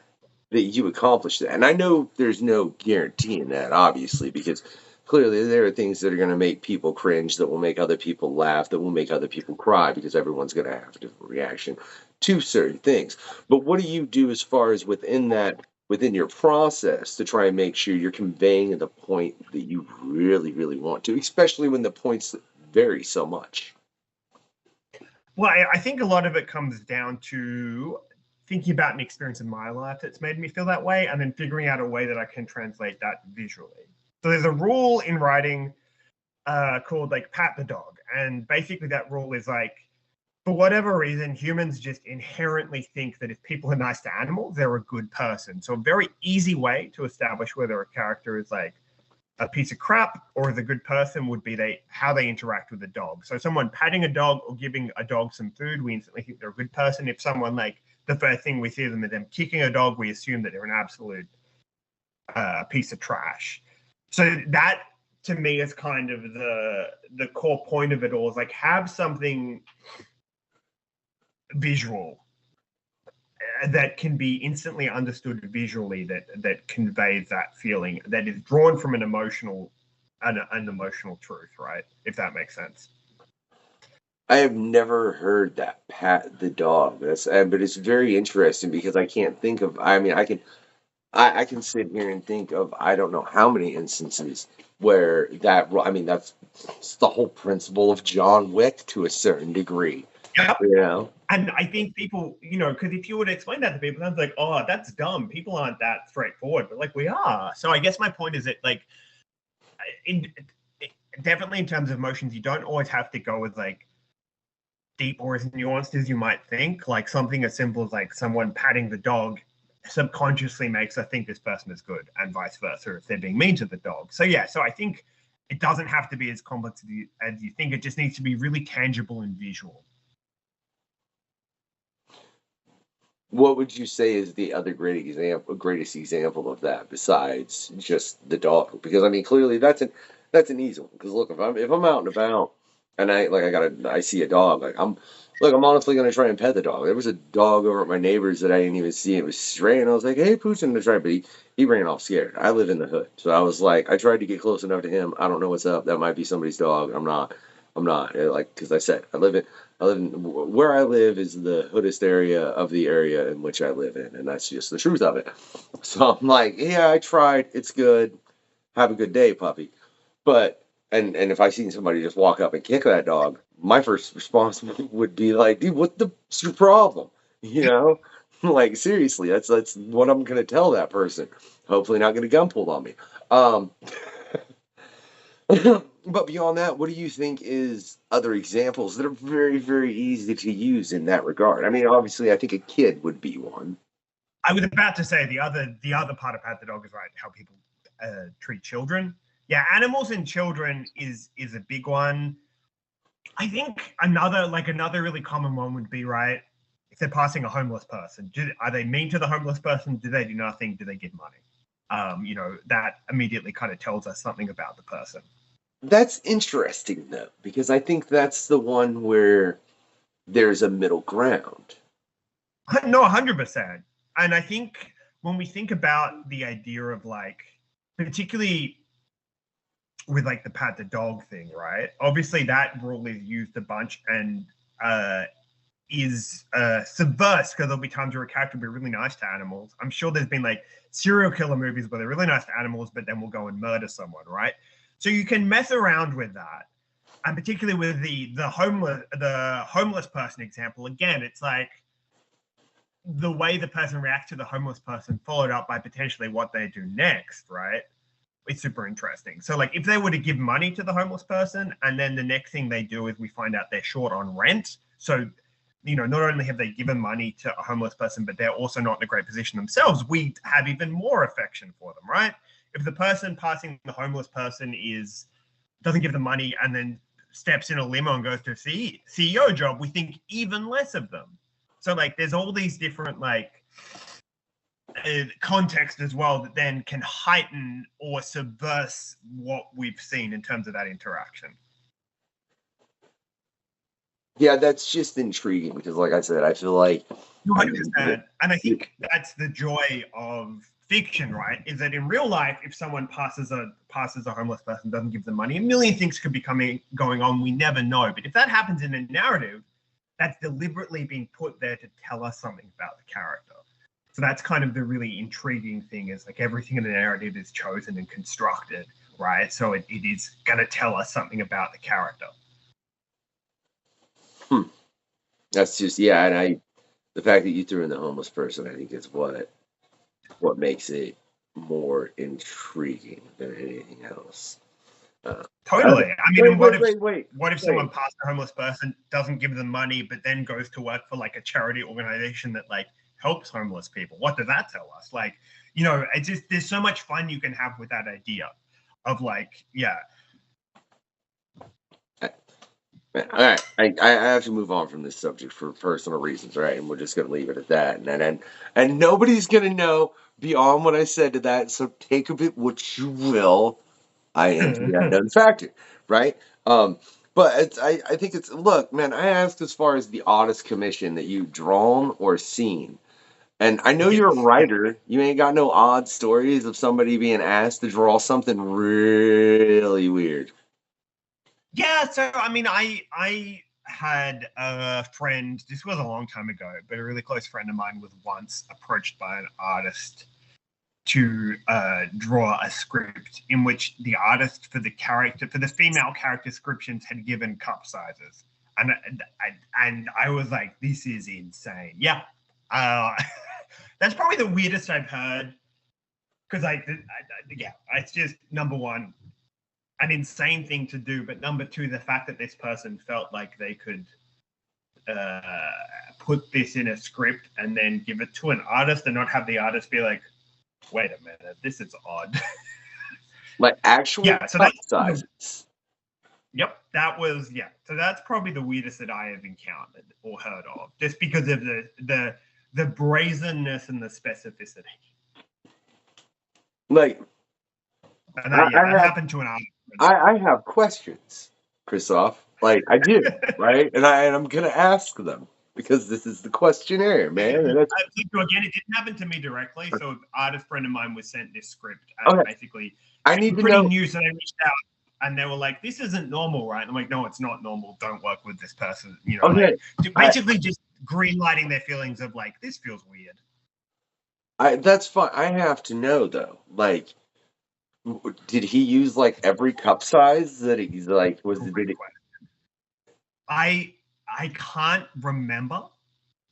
that you accomplish that? And I know there's no guarantee in that, obviously, because clearly there are things that are going to make people cringe, that will make other people laugh, that will make other people cry, because everyone's going to have a different reaction to certain things. But what do you do as far as within that within your process to try and make sure you're conveying the point that you really, really want to, especially when the points vary so much? Well, I think a lot of it comes down to thinking about an experience in my life that's made me feel that way, and then figuring out a way that I can translate that visually. So there's a rule in writing called like pat the dog. And basically that rule is like, for whatever reason, humans just inherently think that if people are nice to animals, they're a good person. So a very easy way to establish whether a character is like a piece of crap or is a good person would be how they interact with a dog. So someone patting a dog or giving a dog some food, we instantly think they're a good person. If someone like the first thing we see them is them kicking a dog, we assume that they're an absolute piece of trash. So that to me is kind of the core point of it all, is like have something visual that can be instantly understood visually, that conveys that feeling, that is drawn from an emotional truth, right? If that makes sense. I have never heard that pat the dog. But it's very interesting because I can't think of. I mean, I can sit here and think of I don't know how many instances where that. I mean, that's the whole principle of John Wick to a certain degree. Yep. You know? And I think people, because if you would explain that to people, that's like, oh, that's dumb. People aren't that straightforward, but like we are. So I guess my point is that like, definitely in terms of emotions, you don't always have to go with like deep or as nuanced as you might think. Like something as simple as like someone patting the dog subconsciously makes us think this person is good, and vice versa if they're being mean to the dog. So yeah, so I think it doesn't have to be as complex as you think. It just needs to be really tangible and visual. What would you say is the other greatest example of that besides just the dog? Because I mean, clearly that's an easy one. Because look, if I'm out and about and I see a dog, I'm honestly gonna try and pet the dog. There was a dog over at my neighbor's that I didn't even see. It was stray, and I was like, "Hey, Pooch," and I tried, but he ran off scared. I live in the hood, so I was like, I tried to get close enough to him. I don't know what's up. That might be somebody's dog. I'm not. Like, because I said I live in where I live is the hoodest area of the area in which I live in, and that's just the truth of it. So I'm like, yeah, I tried. It's good. Have a good day, puppy. But and if I seen somebody just walk up and kick that dog, my first response would be like, dude, what's your problem? Like seriously, that's what I'm gonna tell that person. Hopefully not get a gun pulled on me. But beyond that, what do you think is other examples that are very, very easy to use in that regard? I mean, obviously, I think a kid would be one. I was about to say the other part of pat the dog is right, how people treat children. Yeah, animals and children is a big one. I think another really common one would be, right, if they're passing a homeless person, are they mean to the homeless person? Do they do nothing? Do they give money? That immediately kind of tells us something about the person. That's interesting, though, because I think that's the one where there's a middle ground. No, 100%. And I think when we think about the idea of like, particularly with like the pat the dog thing, right? Obviously that rule is used a bunch and is subversive, because there'll be times where a character will be really nice to animals. I'm sure there's been like serial killer movies where they're really nice to animals, but then will go and murder someone, right? So you can mess around with that, and particularly with the homeless person example. Again, it's like the way the person reacts to the homeless person followed up by potentially what they do next, right? It's super interesting. So like if they were to give money to the homeless person, and then the next thing they do is we find out they're short on rent. So, not only have they given money to a homeless person, but they're also not in a great position themselves, we have even more affection for them, right? If the person passing the homeless person doesn't give them money and then steps in a limo and goes to a CEO job, we think even less of them. So like there's all these different like context as well that then can heighten or subvert what we've seen in terms of that interaction. Yeah, that's just intriguing because, like I said, I feel like 100%. And I think that's the joy of fiction, right? Is that in real life, if someone passes a homeless person, doesn't give them money, a million things could be going on. We never know. But if that happens in a narrative, that's deliberately being put there to tell us something about the character. So that's kind of the really intriguing thing, is like everything in the narrative is chosen and constructed, right? So it is going to tell us something about the character. That's just and the fact that you threw in the homeless person, I think is what makes it more intriguing than anything else. Totally. I mean, Wait, what if someone past a homeless person, doesn't give them money, but then goes to work for like a charity organization that like helps homeless people? What does that tell us? Like, you know, it's just, there's so much fun you can have with that idea of like, All right, I have to move on from this subject for personal reasons, right? And we're just gonna leave it at that, and nobody's gonna know beyond what I said to that. So take of it what you will. I am the unknown factor, right? But I think it's, look, man. I asked as far as the oddest commission that you've drawn or seen, and I know you're a writer. You ain't got no odd stories of somebody being asked to draw something really weird. Yeah, so I mean, I had a friend, this was a long time ago, but a really close friend of mine was once approached by an artist to draw a script in which the artist for the female character descriptions had given cup sizes. And I was like, this is insane. Yeah. That's probably the weirdest I've heard. Because it's just, number one, an insane thing to do, but number two, the fact that this person felt like they could put this in a script and then give it to an artist and not have the artist be like, wait a minute, this is odd. Like actual cup sizes. Yep, that was, so that's probably the weirdest that I have encountered or heard of, just because of the brazenness and the specificity. Like, and that happened to an artist. I have questions, Chrisof. Like, I do, right? And I'm gonna ask them because this is the questionnaire, man. And again, it didn't happen to me directly. So, an artist friend of mine was sent this script, and basically, I need to pretty know. new, so they reached out, and they were like, "This isn't normal, right?" And I'm like, "No, it's not normal. Don't work with this person." You know, okay. Basically, just greenlighting their feelings of like, "This feels weird." That's fine. I have to know though, like. Did he use like every cup size that he's like? I can't remember.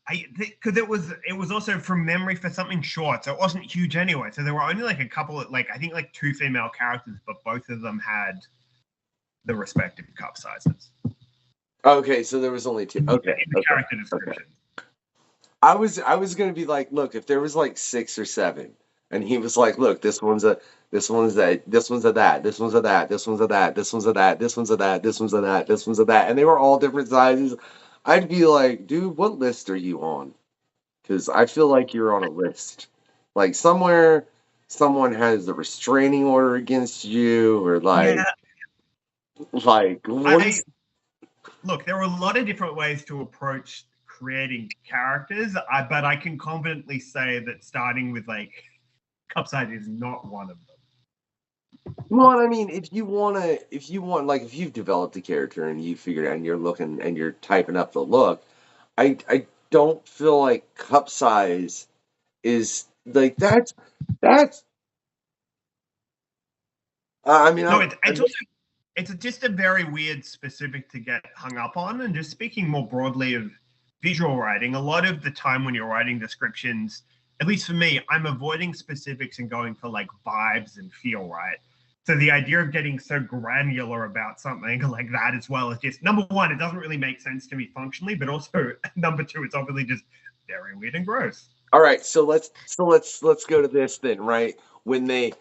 Because it was also from memory for something short, so it wasn't huge anyway. So there were only like a couple of I think like two female characters, but both of them had the respective cup sizes. Okay, so there was only two. Okay, in the character description. I was gonna be like, look, if there was like 6 or 7. And he was like, look, this one's a that, this one's a that, this one's a that, this one's a that, this one's a that, this one's a that, this one's a that, this one's a that. And they were all different sizes. I'd be like, dude, what list are you on? Because I feel like you're on a list. Like somewhere someone has a restraining order against you, or like what look, there are a lot of different ways to approach creating characters, but I can confidently say that starting with like cup size is not one of them. Well, I mean, if you've developed a character and you figured out and you're looking and you're typing up the look, I don't feel like cup size is like that's I mean, no, it's just a very weird specific to get hung up on. And just speaking more broadly of visual writing, a lot of the time when you're writing descriptions, at least for me, I'm avoiding specifics and going for like vibes and feel, right? So the idea of getting so granular about something like that, as well as just, number one, it doesn't really make sense to me functionally, but also number two, it's obviously just very weird and gross. All right, so let's go to this then, right? When they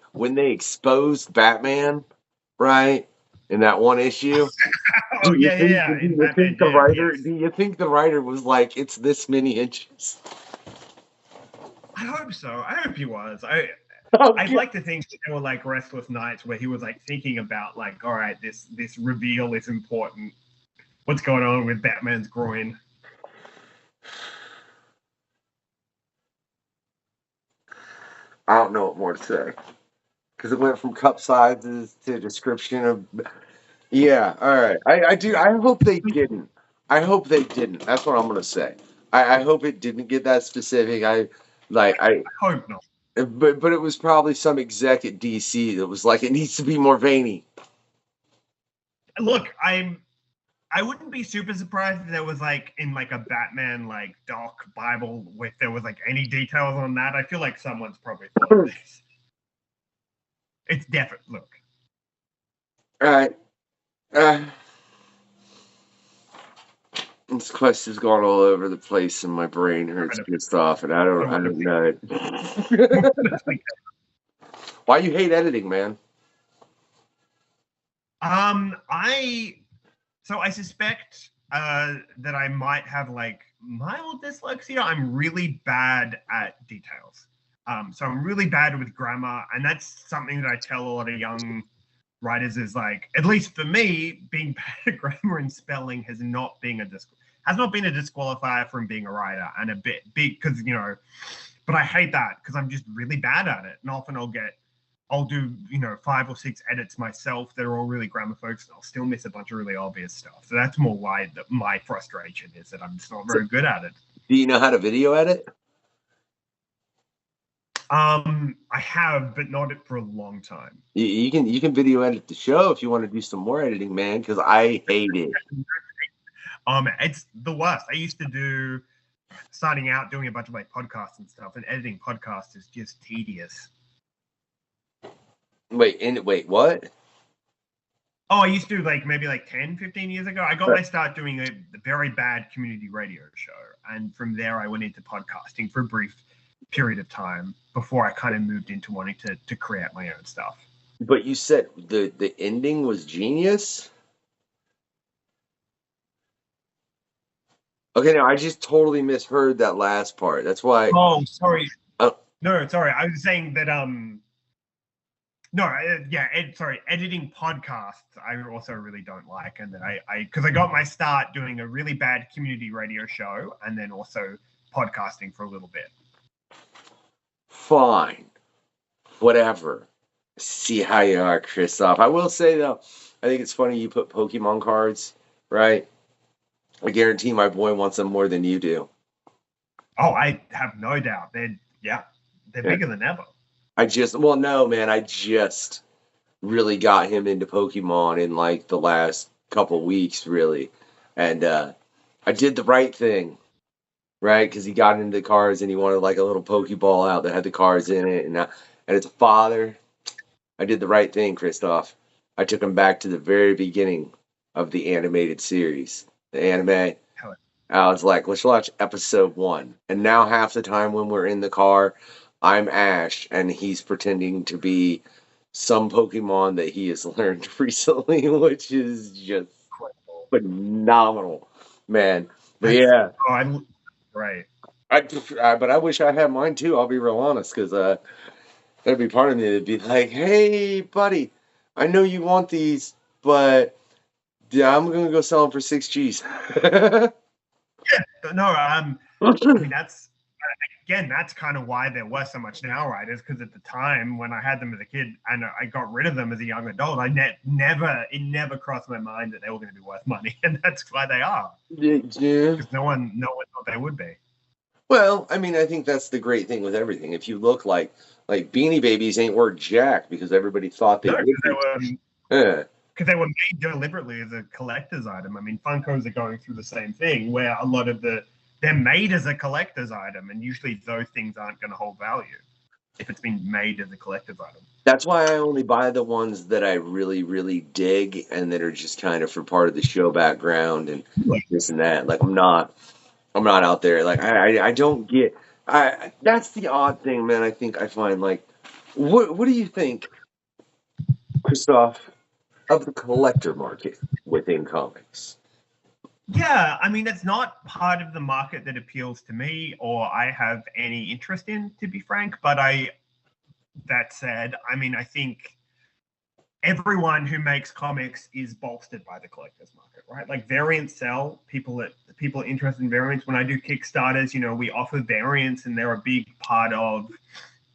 exposed Batman, right, in that one issue. Do you think the writer was like, it's this many inches? I hope so. I hope he was. I'd like to think that there were like restless nights where he was like thinking about like, all right, this reveal is important. What's going on with Batman's groin? I don't know what more to say because it went from cup sizes to description of. Yeah, all right. I do. I hope they didn't. That's what I'm gonna say. I hope it didn't get that specific. Like I hope not. but it was probably some exec at DC that was like, it needs to be more veiny. Look, I wouldn't be super surprised if there was like in like a Batman like doc Bible if there was like any details on that. I feel like someone's probably thought of this. It's definite. Look, All right. This quest has gone all over the place, and my brain hurts pissed off, and I don't know it. Why you hate editing, man? I suspect that I might have like mild dyslexia. I'm really bad at details. So I'm really bad with grammar, and that's something that I tell a lot of young writers is like, at least for me, being bad at grammar and spelling has not been a disqualifier from being a writer, and a bit big because but I hate that because I'm just really bad at it, and often I'll do 5 or 6 edits myself that are all really grammar focused, and I'll still miss a bunch of really obvious stuff. So that's more why my frustration is that I'm just not very good at it. Do you know how to video edit? I have, but not for a long time. You can video edit the show if you want to do some more editing, man, because I hate it. It's the worst. I used to do, starting out doing a bunch of like podcasts and stuff, and editing podcasts is just tedious. Wait, what? Oh, I used to maybe 10, 15 years ago. I got my start doing a very bad community radio show. And from there, I went into podcasting for a brief period of time before I kind of moved into wanting to create my own stuff. But you said the ending was genius? Okay, no, I just totally misheard that last part. That's why. Oh, sorry. Oh. No, sorry. I was saying that editing podcasts I also really don't like, and that because I got my start doing a really bad community radio show and then also podcasting for a little bit. Fine, whatever. See how you are, Chrisof. I will say though, I think it's funny you put Pokemon cards, right? I guarantee my boy wants them more than you do. Oh, I have no doubt. They're bigger than ever. I just really got him into Pokemon in like the last couple weeks, really. And I did the right thing, right? Because he got into the cards and he wanted like a little Pokeball out that had the cards in it. And as a father, I did the right thing, Christoph. I took him back to the very beginning of the animated series, the anime. I was like, let's watch episode 1. And now half the time when we're in the car, I'm Ash, and he's pretending to be some Pokemon that he has learned recently, which is just phenomenal, man. But yeah, right. But I wish I had mine too. I'll be real honest, because there'd be part of me that'd be like, "Hey, buddy, I know you want these, but yeah, I'm gonna go sell them for $6 Gs." Yeah, no, I mean that's kind of why there was so much now writers, because at the time when I had them as a kid and I got rid of them as a young adult, it never crossed my mind that they were going to be worth money, and that's why they are. Yeah, because no one thought they would be. Well, I mean, I think that's the great thing with everything. If you look like Beanie Babies ain't worth jack because everybody thought they would be. Because they were made deliberately as a collector's item. I mean, Funkos are going through the same thing, where a lot of they're made as a collector's item, and usually those things aren't going to hold value if it's been made as a collector's item. That's why I only buy the ones that I really, really dig and that are just kind of for part of the show background and this and that. Like I'm not out there. Like I don't get. That's the odd thing, man. I think I find what do you think, Christoph, of the collector market within comics? Yeah, I mean, it's not part of the market that appeals to me or I have any interest in, to be frank. But that said, I mean, I think everyone who makes comics is bolstered by the collector's market, right? Like variants sell. People are interested in variants. When I do Kickstarters, we offer variants, and they're a big part of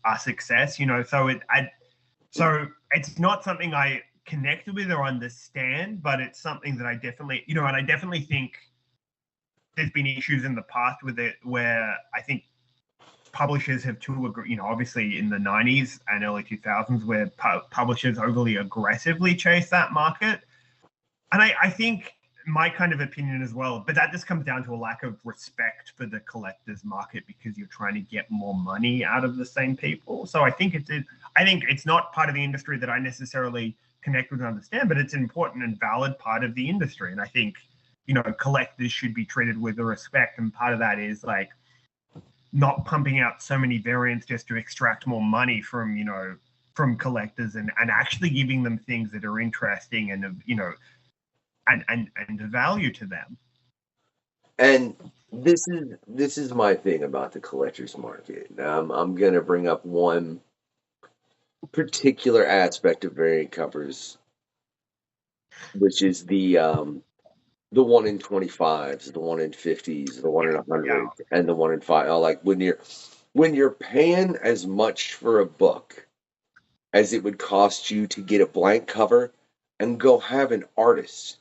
our success. So it's not something I connect with or understand, but it's something that I definitely, and I definitely think there's been issues in the past with it where I think publishers have obviously in the 90s and early 2000s where publishers overly aggressively chase that market. And I think my kind of opinion as well, but that just comes down to a lack of respect for the collector's market because you're trying to get more money out of the same people. So I think it's not part of the industry that I necessarily connect with and understand, but it's an important and valid part of the industry. And I think, collectors should be treated with respect. And part of that is like not pumping out so many variants just to extract more money from collectors and actually giving them things that are interesting and, and the value to them. And this is my thing about the collector's market. I'm going to bring up one particular aspect of variant covers, which is the 1 in 25s, the 1 in 50s, the 1 in 100, and the 1 in 5. Like when you're paying as much for a book as it would cost you to get a blank cover and go have an artist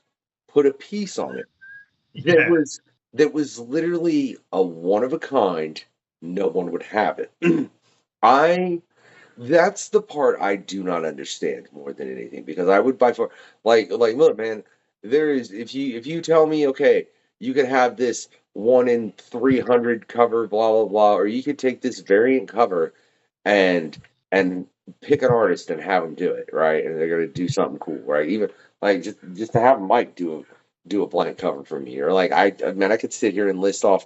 put a piece on it that was literally a one of a kind, no one would have it. That's the part I do not understand more than anything, because I would by far look, man, there is if you tell me, okay, you could have this 1 in 300 cover, blah blah blah, or you could take this variant cover and pick an artist and have them do it, right? And they're gonna do something cool, right? Even like just to have Mike do a blank cover for me, or like I could sit here and list off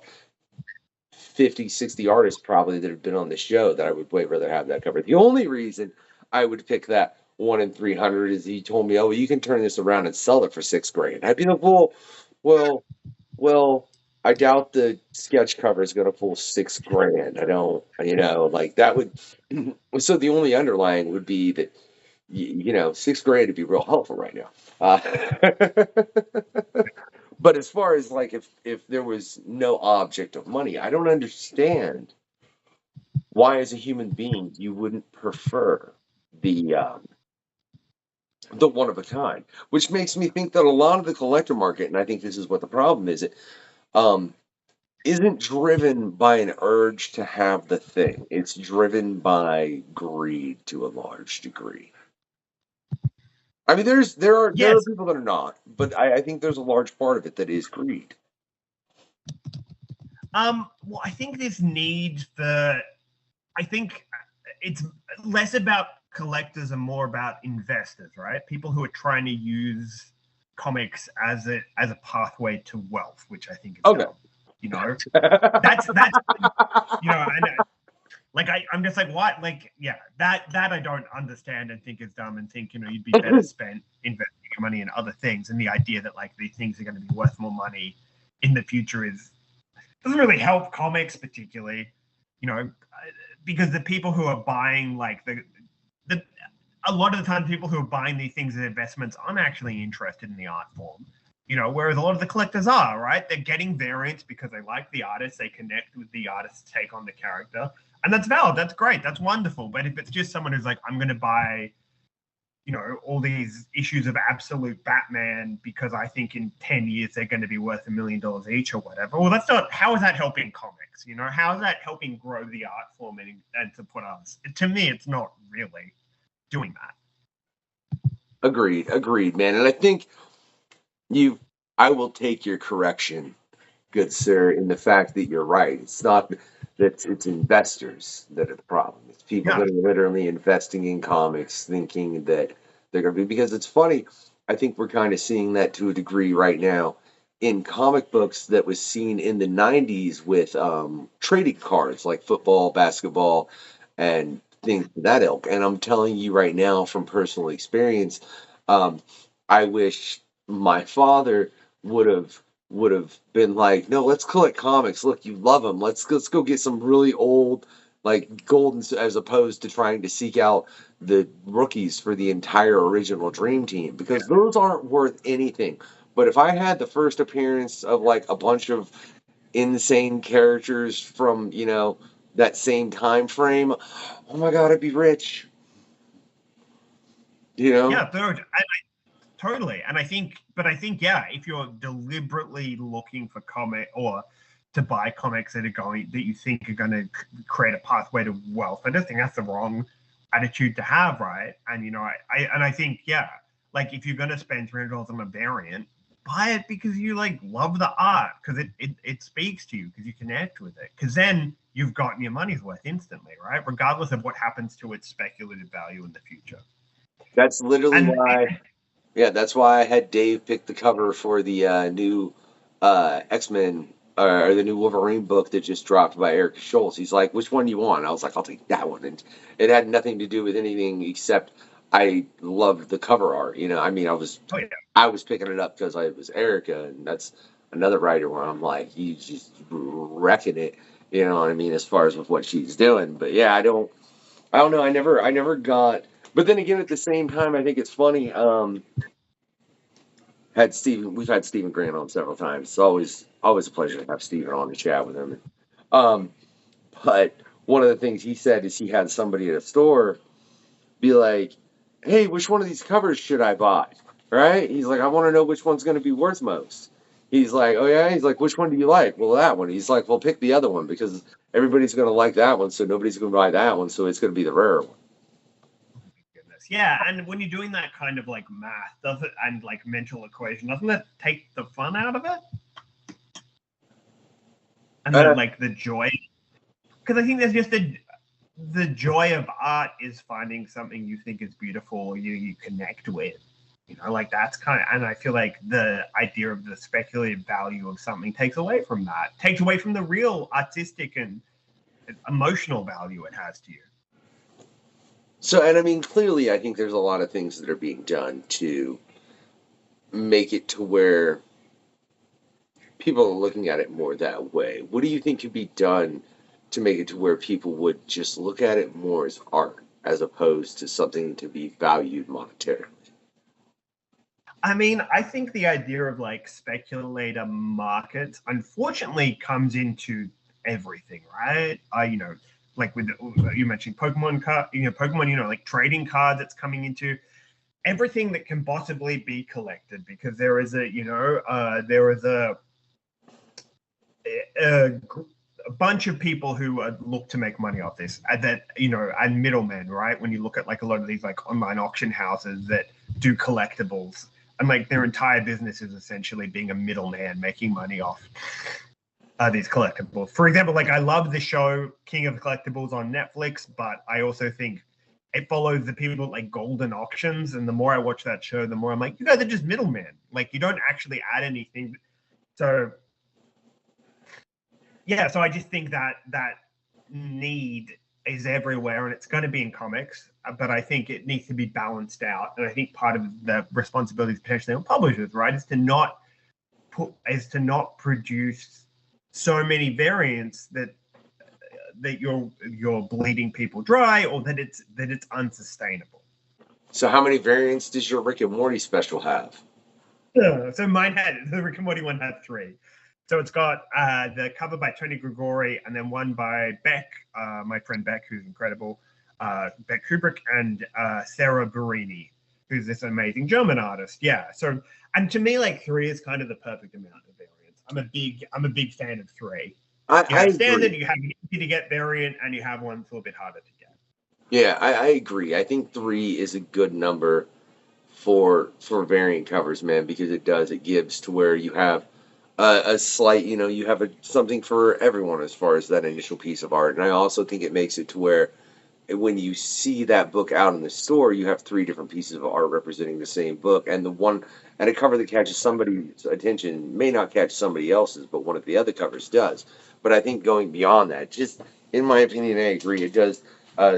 50, 60 artists probably that have been on the show that I would way rather have that cover. The only reason I would pick that 1 in 300 is he told me, oh, you can turn this around and sell it for $6,000. I'd be like, well, I doubt the sketch cover is going to pull $6,000. I don't, like that would. So the only underlying would be that, $6,000 would be real helpful right now. But as far as like if there was no object of money, I don't understand why, as a human being, you wouldn't prefer the one of a kind, which makes me think that a lot of the collector market, and I think this is what the problem is, it isn't driven by an urge to have the thing. It's driven by greed to a large degree. I mean, there are people that are not, but I think there's a large part of it that is greed. Well, I think this need for, I think it's less about collectors and more about investors, right? People who are trying to use comics as a pathway to wealth, which I think is dumb, that's I know. Like I'm just like, what? Like, yeah, that I don't understand and think is dumb, and think you'd be better spent investing your money in other things. And the idea that like these things are going to be worth more money in the future doesn't really help comics particularly, because the people who are buying like a lot of the time people who are buying these things as investments aren't actually interested in the art form. Whereas a lot of the collectors are, right? They're getting variants because they like the artist, they connect with the artist's take on the character. And that's valid, that's great, that's wonderful. But if it's just someone who's like, I'm going to buy, all these issues of Absolute Batman because I think in 10 years they're going to be worth $1 million each or whatever. Well, how is that helping comics? How is that helping grow the art form and support us? To me, it's not really doing that. Agreed, man. And I think I will take your correction, good sir, in the fact that you're right. It's not that it's investors that are the problem. It's people that are literally investing in comics thinking that they're going to be, because it's funny. I think we're kind of seeing that to a degree right now in comic books that was seen in the 90s with trading cards like football, basketball, and things of that ilk. And I'm telling you right now from personal experience, I wish my father would have been like, no, let's collect comics. Look, you love them. Let's go get some really old, like golden, as opposed to trying to seek out the rookies for the entire original Dream Team, because those aren't worth anything. But if I had the first appearance of like a bunch of insane characters from, that same time frame, oh my God, I'd be rich. Yeah, totally. And I think, yeah, if you're deliberately looking for comic or to buy comics that you think are going to create a pathway to wealth. I don't think that's the wrong attitude to have, right? And I think like if you're going to spend $300 on a variant, buy it because you like love the art, because it speaks to you, because you connect with it, because then you've gotten your money's worth instantly, right? Regardless of what happens to its speculative value in the future. That's literally why. Yeah, that's why I had Dave pick the cover for the new X-Men or the new Wolverine book that just dropped by Eric Schultz. He's like, "Which one do you want?" I was like, "I'll take that one." And it had nothing to do with anything except I loved the cover art. I mean, I was picking it up because it was Erica, and that's another writer where I'm like, he's just wrecking it. You know what I mean, as far as with what she's doing. But yeah, I don't know. I never got. But then again, at the same time, I think it's funny. We've had Stephen Grant on several times. It's always a pleasure to have Stephen on to chat with him. But one of the things he said is he had somebody at a store be like, "Hey, which one of these covers should I buy?" Right? He's like, "I want to know which one's going to be worth most." He's like, "Oh yeah." He's like, "Which one do you like?" "Well, that one." He's like, "Well, pick the other one because everybody's going to like that one, so nobody's going to buy that one, so it's going to be the rarer one." Yeah, and when you're doing that kind of like math, and like mental equation, doesn't that take the fun out of it? And then like the joy, because I think there's just the joy of art is finding something you think is beautiful, or you connect with. Like that's kind of, and I feel like the idea of the speculative value of something takes away from that, takes away from the real artistic and emotional value it has to you. So, and I mean, clearly, I think there's a lot of things that are being done to make it to where people are looking at it more that way. What do you think could be done to make it to where people would just look at it more as art, as opposed to something to be valued monetarily? I mean, I think the idea of like speculator markets, unfortunately, comes into everything, right? Like with you mentioned Pokemon like trading cards that's coming into everything that can possibly be collected, because there is a bunch of people who look to make money off this, and middlemen, right? When you look at like a lot of these like online auction houses that do collectibles, and like their entire business is essentially being a middleman making money off these collectibles. For example, like I love the show King of Collectibles on Netflix, but I also think it follows the people at like Golden Auctions, and the more I watch that show, the more I'm like, you guys are just middlemen. Like you don't actually add anything. So yeah, so I just think that need is everywhere, and it's going to be in comics, but I think it needs to be balanced out. And I think part of the responsibility potentially on publishers, right, is to not produce so many variants that you're bleeding people dry, or that it's unsustainable. So how many variants does your Rick and Morty special have? So the Rick and Morty one had 3. So it's got the cover by Tony Gregori, and then one by Beck, my friend Beck, who's incredible, Beck Kubrick, and Sarah Barini, who's this amazing German artist. Yeah. So, and to me, like 3 is kind of the perfect amount of variants. I'm a big fan of 3. I standard, agree. you have an easy to get variant, and you have one that's a little bit harder to get. Yeah, I agree. I think 3 is a good number for variant covers, man, because it gives to where you have a slight, you have something for everyone as far as that initial piece of art. And I also think it makes it to where when you see that book out in the store, you have 3 different pieces of art representing the same book, and a cover that catches somebody's attention may not catch somebody else's, but one of the other covers does. But I think going beyond that, just in my opinion, I agree, it does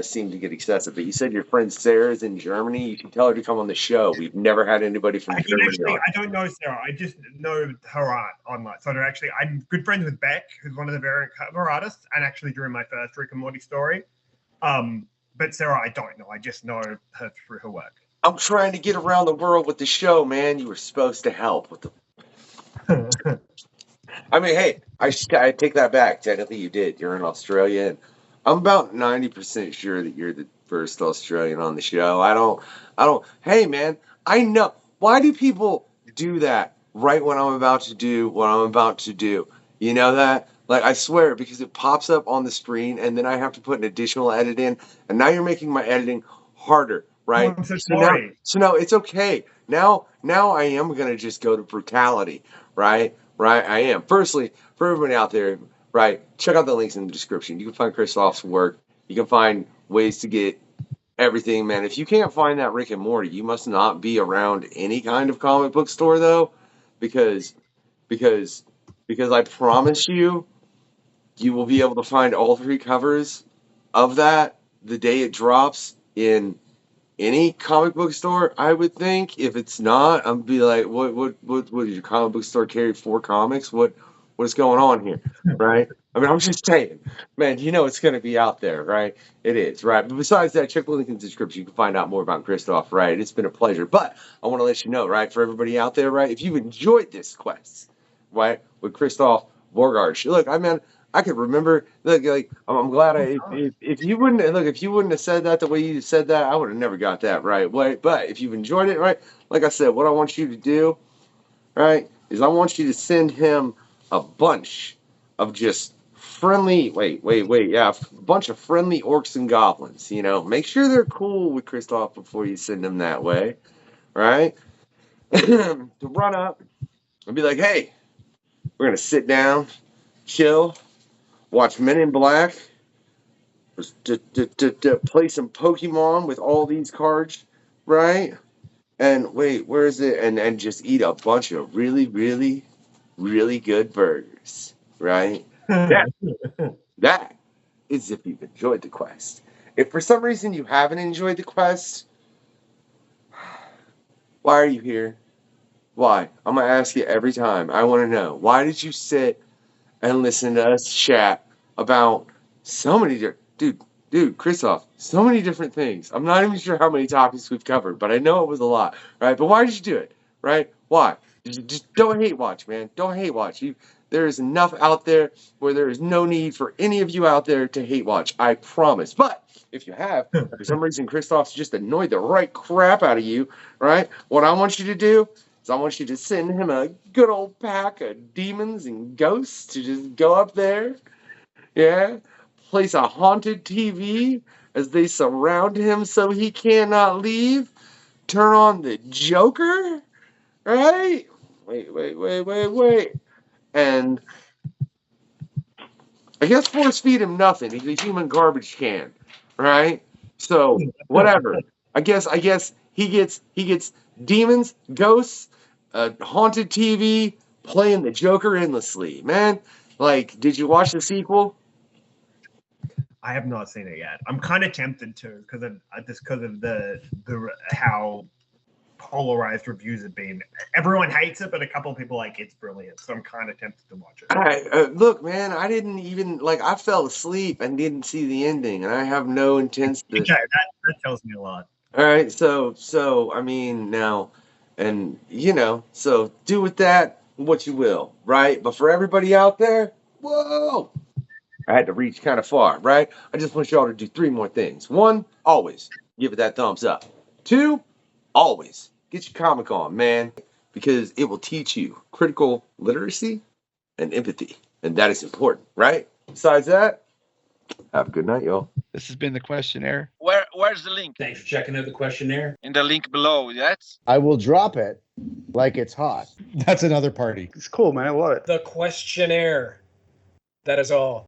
seem to get excessive. But you said your friend Sarah's in Germany. You should tell her to come on the show. We've never had anybody from Germany on. I don't know Sarah. I just know her art online. So I'm good friends with Beck, who's one of the variant cover artists, and actually drew my first Rick and Morty story. But Sarah, I don't know. I just know her through her work. I'm trying to get around the world with the show, man. You were supposed to help with the. I mean, hey, I take that back. Technically, you did. You're in Australia, and I'm about 90% sure that you're the first Australian on the show. I don't. Hey, man, I know. Why do people do that right when I'm about to do what I'm about to do? You know that? Like, I swear, because it pops up on the screen, and then I have to put an additional edit in, and now you're making my editing harder, right? I'm so Now, sorry. it's okay. Now I am gonna just go to brutality, right? Right, I am. Firstly, for everybody out there, right? Check out the links in the description. You can find Chrisof's work. You can find ways to get everything, man. If you can't find that Rick and Morty, you must not be around any kind of comic book store, though, because because I promise you, you will be able to find all 3 covers of that the day it drops in any comic book store, I would think. If it's not, I'm be like, what does your comic book store carry 4 comics? What's going on here, right? I mean, I'm just saying, man. You know it's going to be out there, right? It is, right? But besides that, check the link in the description. You can find out more about Chrisof, right? It's been a pleasure. But I want to let you know, right, for everybody out there, right, if you've enjoyed this quest, right, with Chrisof Bogacs, look, I could remember. Look, like I'm glad if you wouldn't have said that the way you said that, I would have never got that right. But if you've enjoyed it, right, like I said, what I want you to do, right, is I want you to send him a bunch of just friendly. Yeah, a bunch of friendly orcs and goblins. You know, make sure they're cool with Christoph before you send them that way, right? To run up and be like, hey, we're gonna sit down, chill, watch Men in Black, play some Pokemon with all these cards, right? And wait, where is it? And just eat a bunch of really, really, really good burgers, right? That is if you've enjoyed the quest. If for some reason you haven't enjoyed the quest, why are you here? Why? I'm gonna ask you every time. I want to know. Why did you sit and listen to us chat about so many dude, Chrisof, so many different things. I'm not even sure how many topics we've covered, but I know it was a lot, right? But why did you do it, right? Why? Just don't hate watch, man. Don't hate watch. There is enough out there where there is no need for any of you out there to hate watch. I promise. But if you have, for some reason, Chrisoph's just annoyed the right crap out of you, right? What I want you to do is I want you to send him a good old pack of demons and ghosts to just go up there, yeah, place a haunted TV as they surround him so he cannot leave, turn on the Joker, right? Wait. And I guess force feed him nothing. He's a human garbage can, right? So whatever. I guess he gets demons, ghosts, a haunted TV, playing the Joker endlessly. Man, like, did you watch the sequel? I have not seen it yet. I'm kind of tempted to because of the how polarized reviews have been. Everyone hates it, but a couple of people like it's brilliant. So I'm kind of tempted to watch it. All right, look, man, I didn't even I fell asleep and didn't see the ending, and I have no intent to. Okay, that tells me a lot. All right, so I mean now, and so do with that what you will, right? But for everybody out there, whoa, I had to reach kind of far, right? I just want y'all to do 3 more things. 1, always give it that thumbs up. 2, always get your comic on, man, because it will teach you critical literacy and empathy, and that is important, right? Besides that, have a good night, y'all. This has been the questionnaire. Where's the link? Thanks for checking out the questionnaire. In the link below, yes? I will drop it like it's hot. That's another party. It's cool, man. I love it. The questionnaire. That is all.